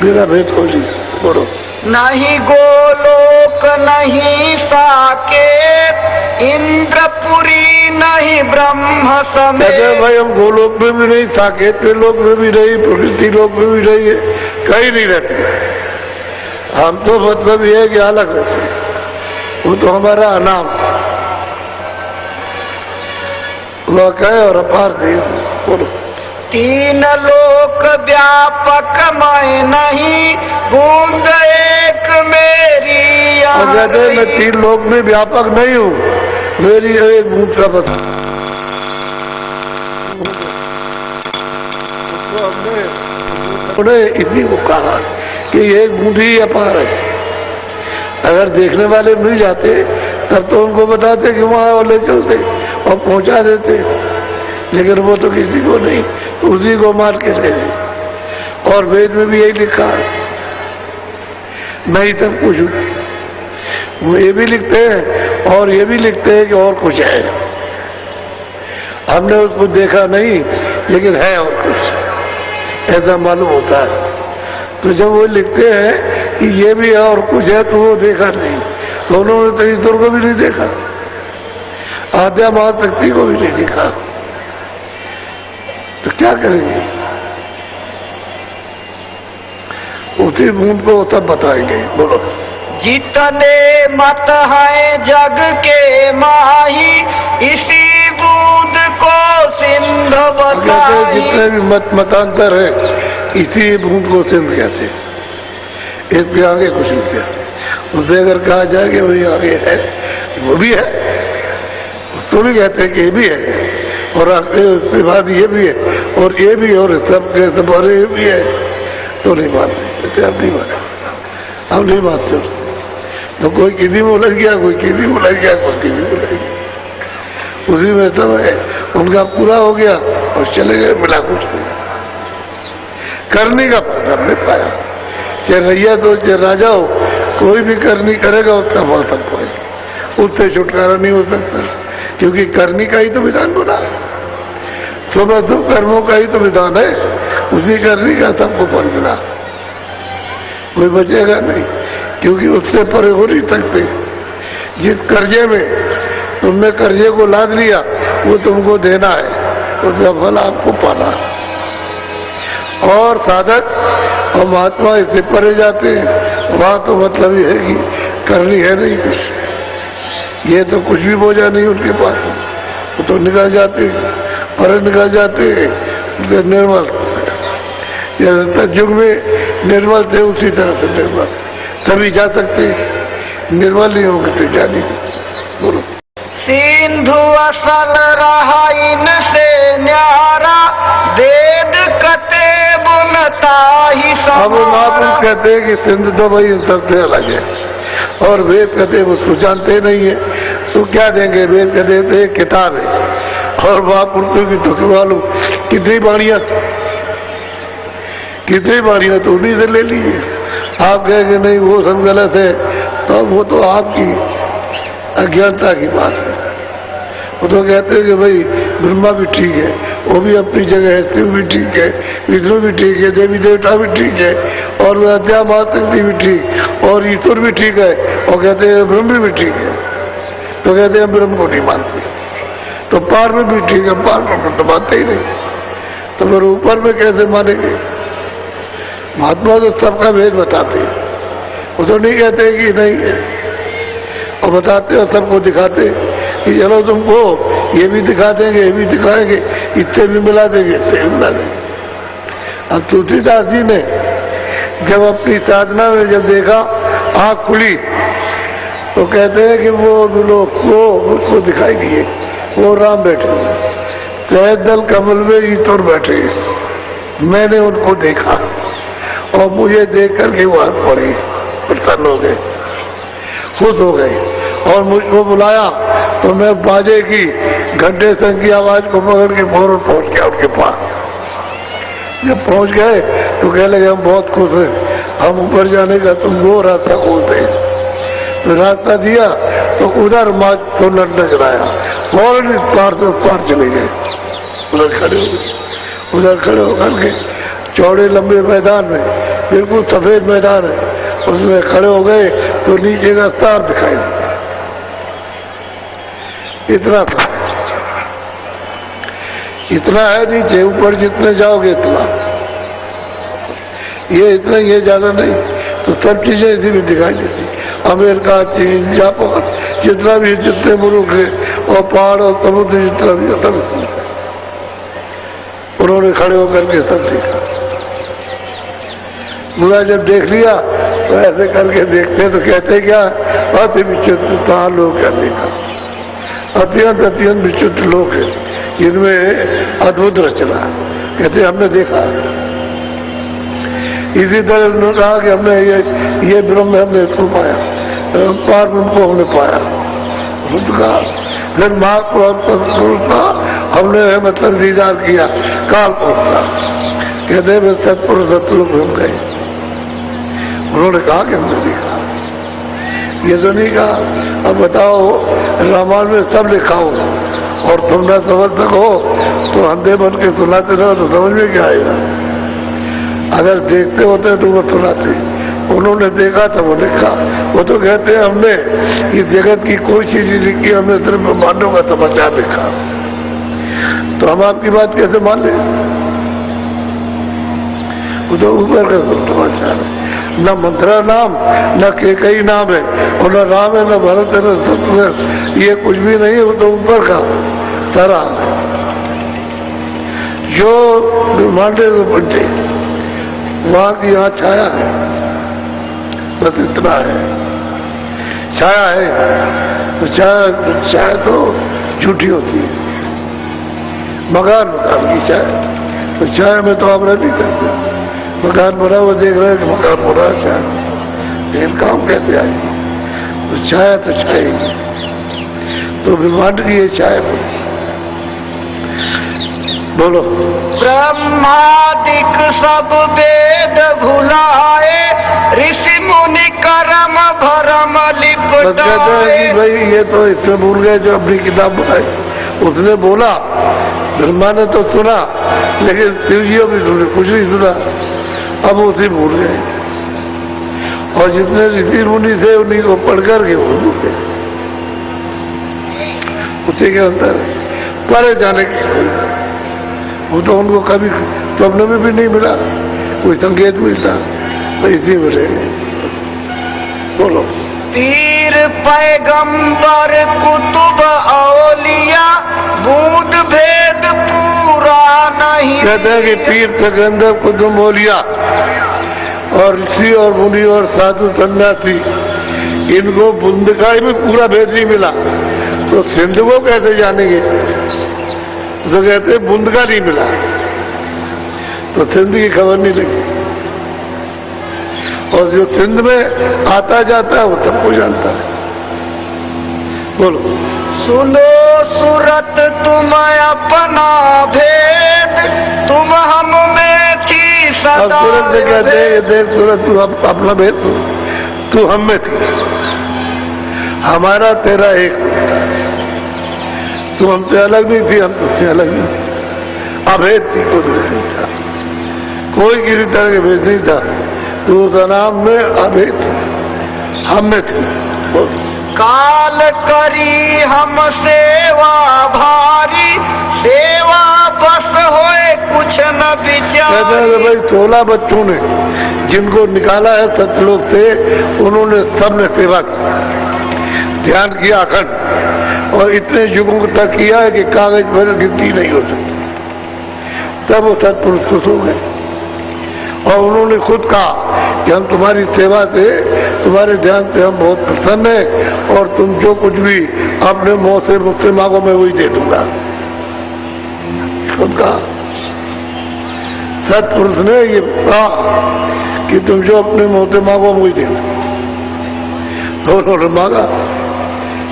मेरा भेद हो जी। बोलो। नहीं गोलोक नहीं साकेत, इंद्रपुरी नहीं ब्रह्म समेत। भाई हम गोलोक में भी नहीं, साकेत में लोक में भी नहीं, प्रकृति लोक में भी नहीं है, कहीं नहीं रहते। हम तो मतलब ये है कि अलग रहते हैं, वो तो हमारा अनाम वाक़ है और अपार देश। बोलो। तीन लोक व्यापक मैं नहीं, बूंद एक मेरी और कहते हैं मैं 3 लोक में व्यापक नहीं हूँ, मेरी एक बूंद का बता। उन्हें इसी को कहा कि एक बूंद ही अपार है। अगर देखने वाले मिल जाते तब तो उनको बताते कि वहां वाले चलते और पहुंचा देते, लेकिन वो तो किसी को नहीं, उसी को मार के ले गए। और वेद में भी यही लिखा है, मैं ही सब कुछ हूं। वो ये भी लिखते हैं और ये भी लिखते हैं कि और कुछ है, हमने उसको देखा नहीं लेकिन है और कुछ, ऐसा मालूम होता है। तो जब वो लिखते हैं कि ये भी है और कुछ है तो वो देखा नहीं, तो उन्होंने तो ईश्वर को भी नहीं देखा, आद्या महाशक्ति को भी नहीं देखा, तो क्या करेंगे? उसी बूंद को तब बताएंगे। बोलो। जितने मत है जग के माही, इसी बूंद को सिंध बताई। जितने भी मतांतर है इसी बूंद को सिंध कहते, इसके आगे कुछ नहीं कहते। उसे अगर कहा जाए कि वही आगे है, वो भी है, तो भी कहते हैं कि ये भी है, और उसके बाद ये भी है, और ये भी, और सबके सब और ये भी है, तो नहीं मानते। अब नहीं मानते, हम नहीं मानते। तो कोई किसी में उलझ गया, कोई किसी में उलझ गया, कोई किसी में उलझ गया, उसी में सब है। उनका पूरा हो गया और चले गए, मिला कुछ नहीं। करने का फल हमने पाया, चाहे रैया तो चाहे राजा हो, कोई भी करनी करेगा उसका फल तक पाएगा, उससे छुटकारा नहीं हो सकता, क्योंकि करनी का ही तो विधान बना, सुबह दो कर्मों का ही तो विधान है, उसी करनी का सबको फल मिला, कोई बचेगा नहीं, क्योंकि उससे परे हो नहीं सकते। जिस कर्जे में तुमने कर्जे को लाद लिया वो तुमको देना है, उसका फल आपको पाना है। और साधक और महात्मा इससे परे जाते हैं, वहां तो मतलब ये है कि करनी है नहीं कुछ, ये तो कुछ भी बोझा नहीं उनके पास, वो तो निकल जाते, परे निकल जाते, निर्मल। युग में निर्मल थे उसी तरह से निर्मल, तभी जा सकते, निर्मल नहीं होंगे तो जा नहीं। बोलो। सिंधु असल रहा इनसे न्यारा, वेद कते बुनता ही अब महापुरुष कहते हैं कि सिंधु तो भाई सबसे अलग है, और वेद कहते वो तो जानते नहीं है, तो क्या देंगे? वेद कहते थे किताब है, और महापुरुषों की तो मालूम कितनी बाणियां तो उन्हीं से ले लीजिए। आप कहेंगे नहीं वो सब गलत है, तो वो तो आपकी अज्ञानता की बात है। वो तो कहते हैं कि भाई ब्रह्मा भी ठीक है, वो भी अपनी जगह है, शिव भी ठीक है, विष्णु भी ठीक है, देवी देवता भी ठीक है, और अध्या महाशक्ति भी ठीक, और ईश्वर भी ठीक है, और कहते हैं ब्रह्म भी ठीक है, तो कहते हैं ब्रह्म को नहीं मानते, तो पार में भी ठीक है, पार में तो मानते ही नहीं, तो फिर ऊपर में कैसे मानेंगे? महात्मा तो सबका भेद बताते हैं, वो तो नहीं कहते कि नहीं है, और बताते और सबको दिखाते कि चलो तुमको ये भी दिखा देंगे, ये भी दिखाएंगे, इतने भी मिला देंगे, इतने भी मिला देंगे। अब तुलसीदास जी ने जब अपनी साधना में जब देखा, आँख खुली, तो कहते हैं कि वो लोग वो उसको दिखाई दिए, वो राम बैठे, शहद दल कमल में ईश्वर बैठे, मैंने उनको देखा और मुझे देख करके वो हाथ पड़े, प्रसन्न हो गए, खुश हो गए, और मुझको बुलाया तो मैं बाजे की घंटे संग की आवाज को पकड़ के फौरन पहुंच गया उनके पास। जब पहुंच गए तो कह लगे हम बहुत खुश हैं, हम ऊपर जाने का तुम वो रास्ता खोलते हैं, तो रास्ता दिया तो उधर माँ को नजर आया, फौरन इस पार से उस पार चले गए, उधर खड़े हो गए, उधर खड़े होकर के चौड़े लंबे मैदान में, बिल्कुल सफेद मैदान है, उसमें खड़े हो गए तो नीचे का तार दिखाई दिया, इतना है नीचे, ऊपर जितने जाओगे इतना, ये इतना, ये ज्यादा नहीं, तो सब चीजें इसी में दिखाई देती। अमेरिका, चीन, जापान, जितना भी जितने मुल्क है और पहाड़ और समुद्र जितना भी सब उन्होंने खड़े होकर के सब देखा। बुरा जब देख लिया तो ऐसे करके देखते तो कहते क्या, अति विचित्र लोग क्या देखा, अत्यंत विचित्र लोग है, इनमें अद्भुत रचना। कहते हमने देखा। इसी तरह उन्होंने कहा कि हमने ये ब्रह्म हमने इसको पाया, पार ब्रह्म को हमने पाया। कहा फिर महापुरुष का हमने मतलब दीदार किया, काल पुरुष का। कहते हैं सतपुरुष सतलोक हम गए। उन्होंने कहा कि हमने देखा, ये तो नहीं कहा। अब बताओ, रामायण में सब लिखा हो और तुम ना समझ सको तो अंधे बन के सुनाते रहो तो समझ में क्या आएगा। अगर देखते होते तो वो सुनाते। उन्होंने देखा था वो लिखा। वो तो कहते हैं हमने इस जगत की कोई चीज नहीं लिखी, हमने सिर्फ ब्रह्मांडों का समाचार लिखा। तो हम आपकी बात कैसे मान लें? वो तो ऊपर का समाचार है। न मंत्रा नाम, न केकई नाम है, और न राम है, न भरत है, न शत्रुघ्न, ये कुछ भी नहीं है। वो तो ऊपर का तारा है जो ब्रह्मांडे से बंटे, वहां की यहाँ छाया है, बस इतना है। छाया है तो छाया तो झूठी होती है। मकान की छाया, तो छाया में तो आप रह नहीं सकते। मकान बना वो देख रहे हैं कि मकान बना छाया, लेकिन काम कैसे आएगी? तो छाया तो छाएगी। तो ब्रह्मांड की ये छाया बोलो। ब्रह्मादिक सब वेद भुलाए, ऋषि मुनि कर्म भरम लिपटाए। भाई ये तो इसमें भूल गए जो अपनी किताब बनाई। उसने बोला, ब्रह्मा ने तो सुना, लेकिन शिवजियों भी सुने, कुछ नहीं सुना। अब उसे भूल गए, और जितने ऋषि मुनि थे उन्हीं को पढ़ करके वो भूल गए। उसी के अंदर परे जाने की, वो तो उनको कभी स्वप्न में भी नहीं मिला, कोई संकेत मिलता, तो इसी में रह गए। बोलो। पीर पैगंबर कुतुब औलिया, बूंद भेद पूरा नहीं। कहते हैं कि पीर पैगंबर कुतुब औलिया और ऋषि और मुनि और साधु सन्यासी, इनको बुंदकाई में पूरा भेद नहीं मिला, तो सिंध को कैसे जानेंगे? तो कहते बूंद का नहीं मिला, तो सिंध की खबर नहीं लगी। और जो सिंध में आता जाता है वो सबको जानता है। बोलो। सुनो सूरत तुम अपना भेद, तुम हम में थी सदा। सूरत से कहते हैं, देख सूरत तू अपना भेद, तू हम में थी, हमारा तेरा एक, तू हमसे अलग नहीं थी, हम तुझसे अलग नहीं। अभेद थी, कोई भेद नहीं था, कोई किसी तरह के भेद नहीं था। तू का नाम में अभेद, हम में थे। काल करी हम सेवा भारी, सेवा बस होए कुछ न विचार। कहते हैं भाई 16 बच्चों ने जिनको निकाला है सतलोक से, उन्होंने सबने सेवा की, ध्यान किया अखंड, और इतने युगों तक किया है कि कागज पर गिनती नहीं हो सकती। तब वो सत्पुरुष खुश हो गए, और उन्होंने खुद कहा कि हम तुम्हारी सेवा से, तुम्हारे ध्यान से हम बहुत प्रसन्न हैं, और तुम जो कुछ भी अपने मुंह से मुझसे मांगो मैं वही दे दूंगा। खुद कहा सत्पुरुष ने ये कहा कि तुम जो अपने मुंह से मांगो वही दे दो। तो उन्होंने मांगा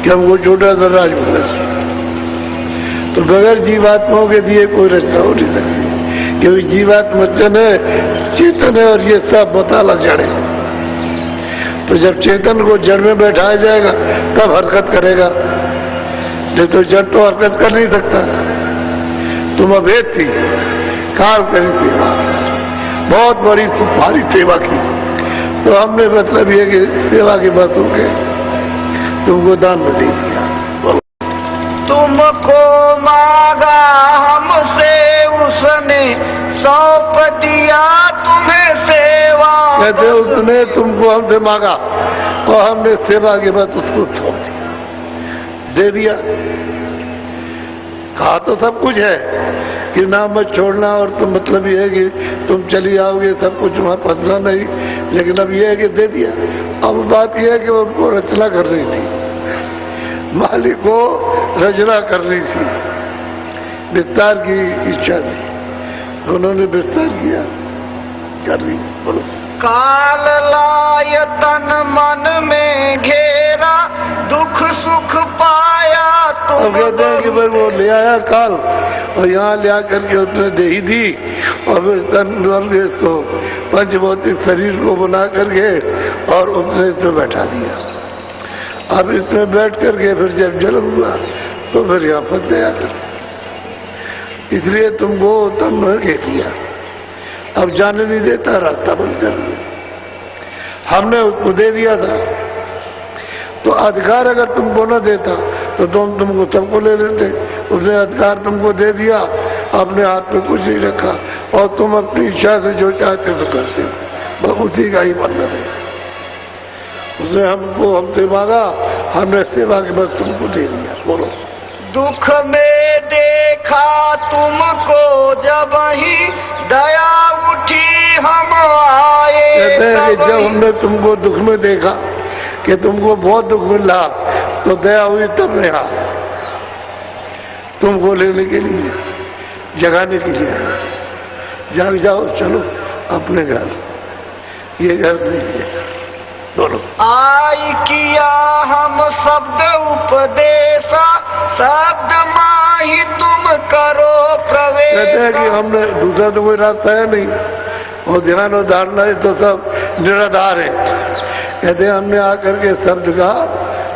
कि हमको छोटा सा राज मिलना चाहिए। तो बगैर जीवात्माओं के दिए कोई रचना हो नहीं सकती, क्योंकि जीवात्मा चेतन है, और ये सब बताला जड़ है। तो जब चेतन को जड़ में बैठाया जाएगा तब हरकत करेगा, नहीं तो जड़ तो हरकत कर नहीं सकता। तुम अभेद थी, काल करी सेवा, बहुत बड़ी भारी सेवा की, तो हमने मतलब ये कि सेवा की बात हो के तुमको दान में दे दिया। तुमको मांगा हमसे उसने, सौंप दिया तुम्हें सेवा। कहते उसने तुमको हमसे मांगा और हमने सेवा के बाद उसको सौंप दिया, दे दिया। कहा तो सब कुछ है कि नाम मत छोड़ना, और तो मतलब ये है कि तुम चली आओगे, सब कुछ वहां फंसना नहीं, लेकिन अब ये है कि दे दिया। अब बात यह है कि उनको रचना कर रही थी, मालिक को रचना करनी थी, विस्तार की इच्छा थी, उन्होंने विस्तार किया, कर ली। बोलो। काल लाय तन मन में घेरा, दुख सुख पाया तुम। अब कहते हैं कि भाई वो ले आया काल और यहाँ ले आकर के उसने दे ही दी, और फिर तन मन के तो पंचभौतिक शरीर को बना करके और उसने इसमें बैठा दिया। अब इसमें बैठ करके फिर जब जन्म हुआ तो फिर यहाँ फंस गया, इसलिए तुमको तन मन के दिया, अब जाने नहीं देता, रास्ता बंद कर दिया। हमने उसको दे दिया था, तो अधिकार अगर तुमको न देता तो तुमको सबको ले लेते। उसने अधिकार तुमको दे दिया, अपने हाथ में कुछ नहीं रखा, और तुम अपनी इच्छा से जो चाहते तो करते हो, बस उसी का ही बनना है। उसने हमसे मांगा, हमने सेवा के बाद तुमको दे दिया। बोलो। दुख में देखा तुमको जब ही दया उठी हम आए। कहते हैं कि जब हमने तुमको दुख में देखा कि तुमको बहुत दुख मिल रहा, तो दया हुई तब मैं आया तुमको लेने के लिए, जगाने के लिए। जाग जाओ, चलो अपने घर, ये घर नहीं है। बोलो। आई किया हम शब्द उपदेशा, शब्द माही तुम करो प्रवेश। कहते हैं कि हमने दूसरा तो कोई रास्ता है नहीं, और ध्यान और धारणा है तो सब निराधार है। कहते हैं हमने आकर के शब्द का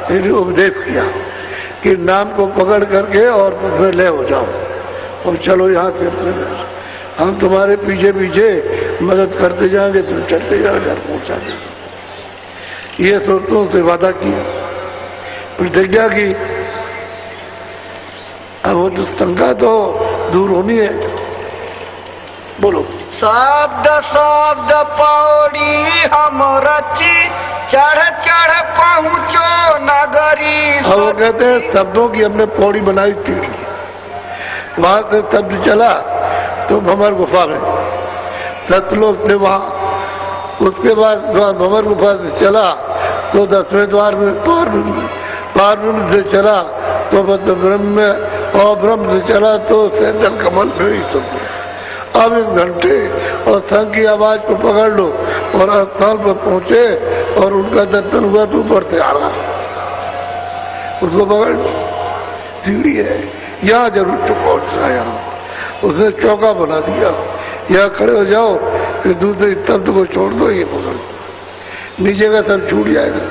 उपदेश किया कि नाम को पकड़ करके और उसमें ले हो जाओ, और चलो यहाँ से हम तुम्हारे पीछे पीछे मदद करते जाएंगे, तुम चलते जाओ, घर पहुंचा देंगे। ये शर्तों से वादा किया, प्रतिज्ञा की। अब वो जो शंका तो दूर होनी है। बोलो। शब्द शब्द पौड़ी हम रची, चढ़ चढ़ पहुँचो नगरी। अब वो कहते हैं शब्दों की हमने पौड़ी बनाई थी, वहां से शब्द चला तो भंवर गुफा में, सतलोक से वहां, उसके बाद भंवर गुफा से चला तो 10वें द्वार में पारब्रह्म से चला तो ब्रह्म में, और ब्रह्म से चला तो सैंतल कमल में ही सब। अब 1 घंटे और संघ की आवाज को पकड़ लो और स्थान पर पहुंचे और उनका दर्शन हुआ तो ऊपर से आ रहा, उसको पकड़ लो, सीढ़ी है, यहाँ जरूर पहुंचना। यहाँ उसने चौका बना दिया, यहाँ खड़े हो जाओ, फिर दूसरे शब्द को छोड़ दो, ये पकड़, नीचे का सब छूट जाएगा,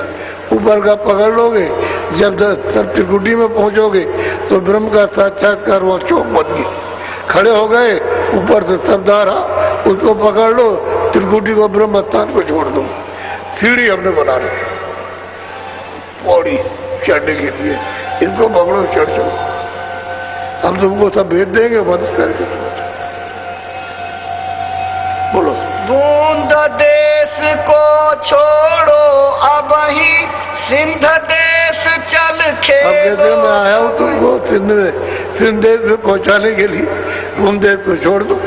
ऊपर का पकड़ लोगे। जब सब त्रिकुटी में पहुंचोगे तो ब्रह्म का साक्षात्कार वो चौक बन गई, खड़े हो गए, ऊपर से शब्द आ रहा, उसको पकड़ लो, त्रिकुटी को ब्रह्म स्थान को छोड़ दो। सीढ़ी हमने बना ली पौड़ी चढ़ने के लिए, इनको पकड़ो, चढ़ जाओ, हम तुमको सब भेज देंगे, मदद करके। बोलो। बूंद देश को छोड़ो अब ही सिंध देश चल खे। अब कहते हैं मैं आया हूँ तुमको सिंध देश में पहुंचाने के लिए, बूंद देश को छोड़ दो।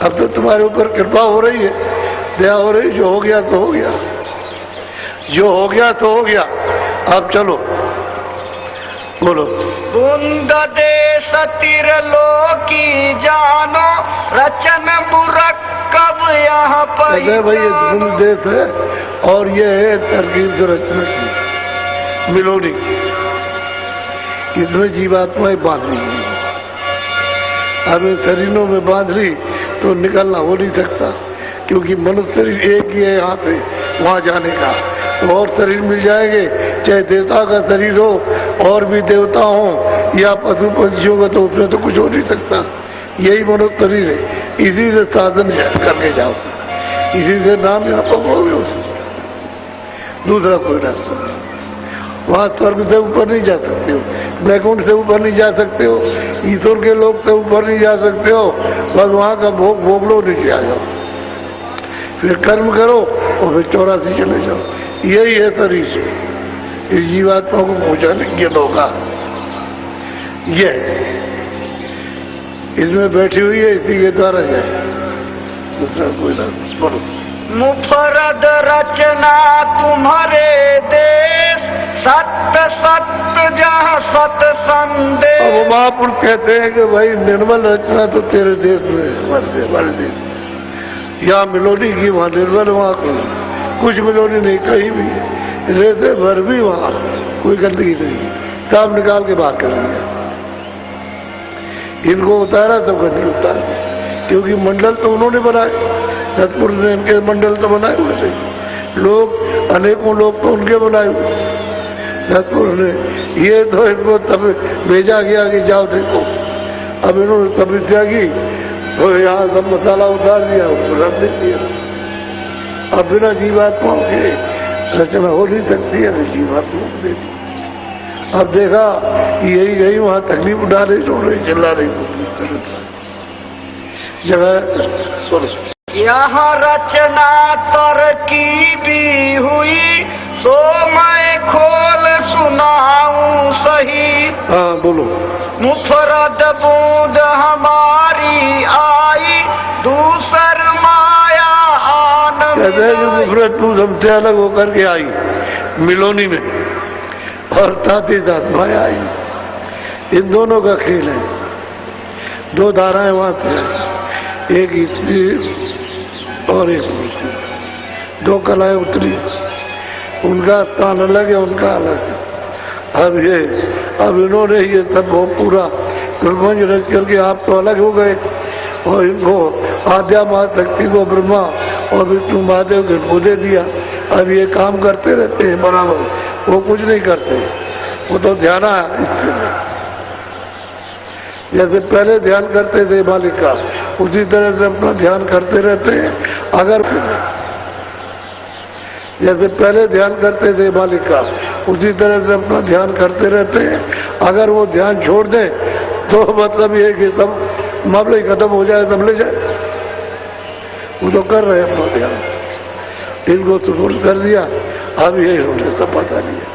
अब तो तुम्हारे ऊपर कृपा हो रही है, दया हो रही, जो हो गया तो हो गया, जो हो गया तो हो गया, अब चलो। बोलो। बूंद देश तिरलोकी जानो, रचन मुरक्कब यहाँ पर। भाई ये बूंद देश है और ये है तरकीब से रचना की मिलोनी, इसमें जीवात्माएं बांध ली, हमें शरीरों में बांध ली तो निकलना हो नहीं सकता, क्योंकि मनुष्य शरीर एक ही है यहाँ पे वहां जाने का, तो और शरीर मिल जाएंगे, चाहे देवता का शरीर हो और भी देवता हो या पशु पक्षियों का, तो उसमें तो कुछ हो नहीं सकता, यही मनुष्य शरीर है। इसी से साधन करके जाओ, इसी से नाम यहाँ पकड़ोगे, उसको दूसरा कोई रास्ता नहीं। वहां स्वर्ग से ऊपर नहीं जा सकते हो, वैकुंठ से ऊपर नहीं जा सकते हो, ईश्वर के लोग से ऊपर नहीं जा सकते हो, बस वहां का भोग भोग लो, नीचे आ जाओ, फिर कर्म करो और फिर 84 चले जाओ। यही है तरीका इस जीवात्मा को पहुंचाने के होगा। ये इसमें बैठी हुई है, इसी के द्वारा जाए, दूसरा कोई ना बोलो। मुफरद रचना तुम्हारे देश, सत्य सत्य जहाँ सत संदेश। अब वो महापुरुष कहते हैं कि भाई निर्मल रचना तो तेरे देश में है, हमारे देश। यहाँ मिलोनी की, वहाँ निर्मल, वहाँ कुछ मिलोनी नहीं, कहीं भी रहते भर भी वहाँ कोई गंदगी नहीं, सब निकाल के बात कर दिया। इनको उतारा तो गंदगी उतार, क्योंकि मंडल तो उन्होंने बनाए, सतपुरुष ने इनके मंडल तो बनाए हुए थे, लोग अनेकों लोग तो उनके बनाए हुए, सतपुरुष ने। ये तो इनको तब भेजा गया कि जाओ देखो, अब इन्होंने तपस्या की तो यहाँ सब मसाला उतार दिया, रख दिया। अब बिना जीवात्माओं के रचना हो नहीं सकती है, जीवात्मा दे दी। अब देखा यही गई वहां तकलीफ उठा रही, रो रही, चिल्ला रही, जगह यहाँ रचना तरकीबी हुई, सो मैं खोल सुनाऊं सही। हाँ बोलो। मुफरद बूंद हमारी आई, दूसर माया आन मुफरद बूंद हमसे अलग होकर के आई मिलोनी में, और साथ ही साथ माया आई। इन दोनों का खेल है, दो धाराएं वहां से, एक स्त्री और एक पुरुष, दो कलाएं उतरी, उनका स्थान अलग है, उनका अलग है। अब इन्होंने ये सब पूरा कुलमंज रच करके आप तो अलग हो गए, और इनको आद्या महाशक्ति को ब्रह्मा और विष्णु महादेव के को दे दिया। अब ये काम करते रहते हैं बराबर, वो कुछ नहीं करते, वो तो ध्यान जैसे पहले ध्यान करते थे मालिक का, उसी तरह से अपना ध्यान करते रहते हैं। अगर जैसे पहले ध्यान करते थे मालिक का, उसी तरह से अपना ध्यान करते रहते हैं। अगर वो ध्यान छोड़ दें तो मतलब ये कि सब मामले खत्म हो जाए, तब ले जाए। वो तो कर रहे हैं अपना ध्यान, इनको सुपुर्द कर दिया। अब ये उन्हें सब पता नहीं है,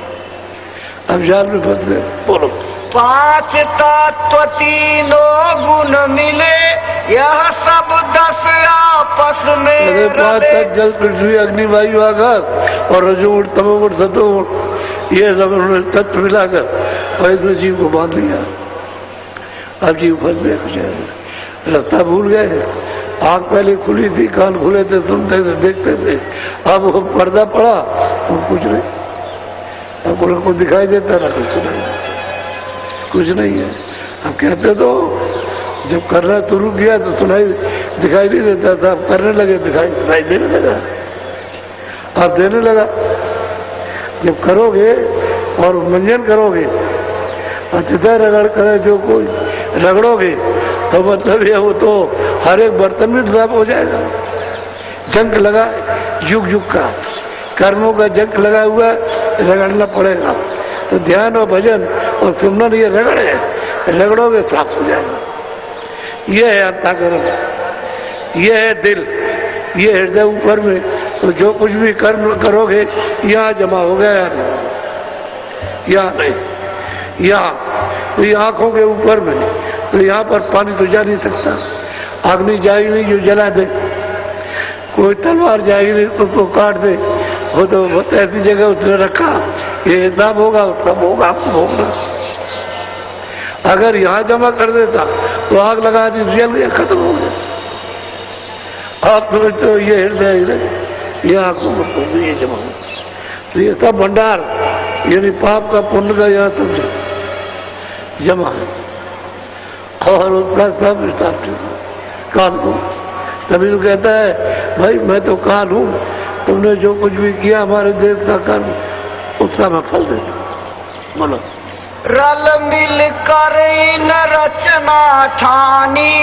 अब जाल में फंस गए। बोलो। 5 तत्व तीनों गुण मिले, यह सब 10 आपस में 5 तत्व जल पृथ्वी अग्नि वायु आकाश और रजोगुण तमोगुण सतोगुण, ये सब उन्होंने तत्व मिलाकर और इसमें जीव को बांध लिया। अब जीव फंस गए, कुछ रास्ता भूल गए। आंख पहले खुली थी, कान खुले थे, सुनते थे, देखते थे। अब वो पर्दा पड़ा, वो कुछ नहीं, अब उनको दिखाई देता ना, कुछ नहीं है। अब कहते तो जब करना शुरू किया तो सुनाई दिखाई नहीं देता था, अब करने लगे दिखाई देने लगा, अब देने लगा। जब करोगे और मंजन करोगे, अतिथा रगड़ करे जो कोई रगड़ोगे, तो मतलब ये वो तो हर एक बर्तन में साफ हो जाएगा। जंक लगा युग युग का, कर्मों का जंक लगा हुआ, रगड़ना पड़ेगा। तो ध्यान और भजन और सुमरन ये रगड़ोगे साफ हो जाएगा। ये है अंतःकरण, ये है दिल, ये हृदय ऊपर में। तो जो कुछ भी कर्म करोगे यहाँ जमा हो गया, यहाँ नहीं, यहाँ तो ये आंखों के ऊपर में, तो यहाँ पर पानी तो जा नहीं सकता, अग्नि जाएगी नहीं जो जला दे, कोई तलवार जाएगी नहीं तो उसको काट दे। वो तो ऐसी जगह उसने रखा, ये हिसाब होगा, सब होगा, होगा। अगर यहाँ जमा कर देता तो आग लगा दी, जल गया, खत्म हो गया। आप समझते हो ये हृदय, ये आंखों में ये जमा हो, तो ये सब भंडार यानी पाप का पुण्य का यहाँ सब जमा है, और उसका सब हिसाब कान को। तभी तो कहता है भाई मैं तो कान हूं, तुमने जो कुछ भी किया हमारे देश का कर्म, उसका मैं फल देता हूं। बोलो। रल मिल कर इन रचना ठानी,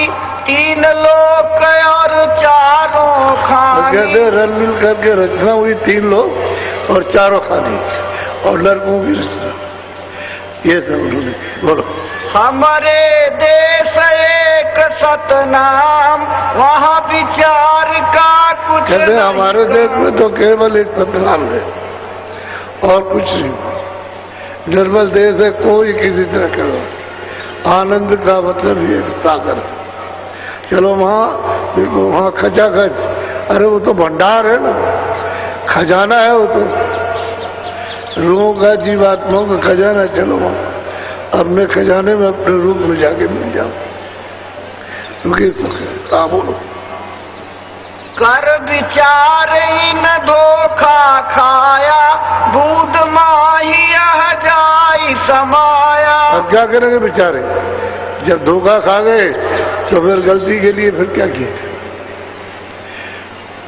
3 लोक और 4 खानी। कहते रल मिल करके रचना हुई, 3 लोक और 4 खानी, और लड़कों की रचना। ये सब उन्होंने बोलो। हमारे देश एक सतनाम, वहाँ विचार का कुछ कहते नहीं। हमारे देश में तो केवल एक सतनाम है और कुछ नहीं। निर्मल देश है, कोई किसी तरह करो। आनंद का मतलब ये सागर। चलो वहाँ खचाखच, अरे वो तो भंडार है ना, खजाना है वो तो। रूहों का, जीवात्माओं का खजाना। चलो वहाँ अपने खजाने में अपने रूप में जाके मिल जाओ। क्योंकि तो बोलो कर विचार इन धोखा खाया, बूद माही जाई समाया। अब क्या करेंगे बेचारे, जब धोखा खा गए तो फिर गलती के लिए फिर क्या किया?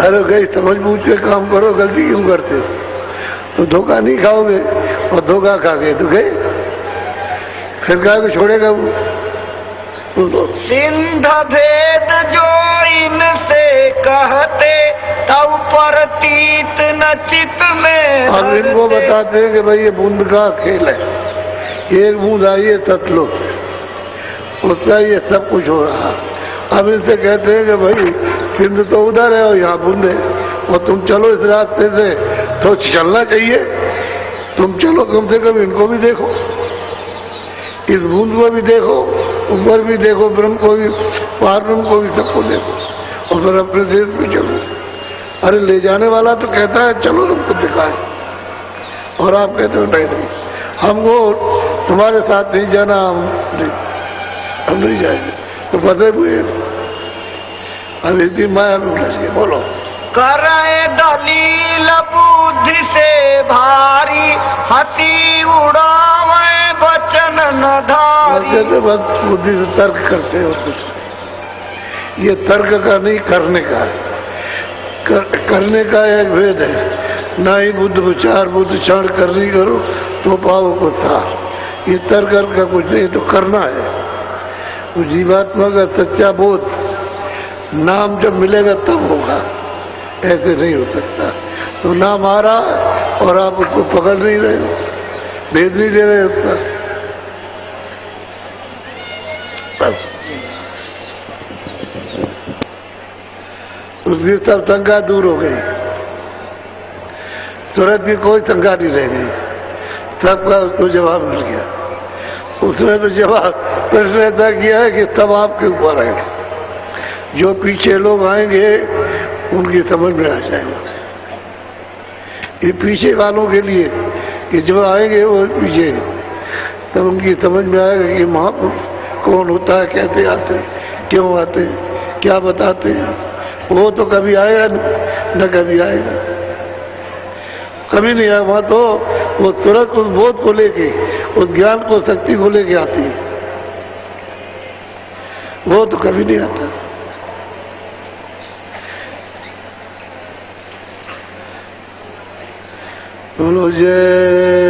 अरे गई समझ बूझ के काम करो, गलती क्यों करते हो? तो धोखा नहीं खाओगे और धोखा खा गए तो गए, फिर क्या को छोड़ेगा वो? तो सिंध भेद जो इनसे कहते, तब प्रतीत न चित में अब इनको बताते हैं कि भाई ये बूंद का खेल है, एक बूंद आई है तत्लो, उसका ये सब कुछ हो रहा। अब इनसे कहते हैं कि भाई सिंध तो उधर है और यहाँ बूंद है, और तुम चलो इस रास्ते से, तो चलना चाहिए। तुम चलो, कम से कम इनको भी देखो, इस बूंद को भी देखो, ऊपर भी देखो, ब्रह्म को भी, पार ब्रह्म को भी, सबको देखो, और फिर अपने देश में चलो। अरे ले जाने वाला तो कहता है चलो तुमको दिखाए, और आप कहते हो नहीं, हमको तुम्हारे साथ नहीं जाना, हम नहीं जाएंगे। तो फतेह हुए। अब इतनी माया लूट रही। बोलो करे दलील बुद्धि से भारी, हंसी उड़ावे बचन न धारी। बस बुद्धि से तर्क करते हो कुछ। ये तर्क का नहीं, करने का है। करने का एक भेद है। ना ही बुद्ध विचार, बुद्ध क्षण करनी करो तो पाओ को था। ये तर्क का कुछ नहीं, तो करना है। तो जीवात्मा का सच्चा बोध नाम जब मिलेगा तब होगा, ऐसे नहीं हो सकता। तो नाम आ रहा है और आप उसको पकड़ नहीं रहे हो, भेद नहीं दे रहे उसका। बस उसकी सब शंका दूर हो गई, सूरत की कोई शंका नहीं रह गई, सबका उसको जवाब मिल गया। उसने तो जवाब प्रश्न ऐसा किया है कि सब आपके ऊपर है, जो पीछे लोग आएंगे उनकी समझ में आ जाएगा। ये पीछे वालों के लिए कि जो आएंगे वो पीछे, तब उनकी समझ में आएगा कि महापुरुष कौन होता है, कैसे आते हैं, क्यों आते हैं, क्या बताते हैं। वो तो कभी आएगा न कभी आएगा, कभी नहीं आया। वहां तो वो तुरंत उस बोध को लेके, उस ज्ञान को, शक्ति को लेके आती है, वो तो कभी नहीं आता। बोलो जय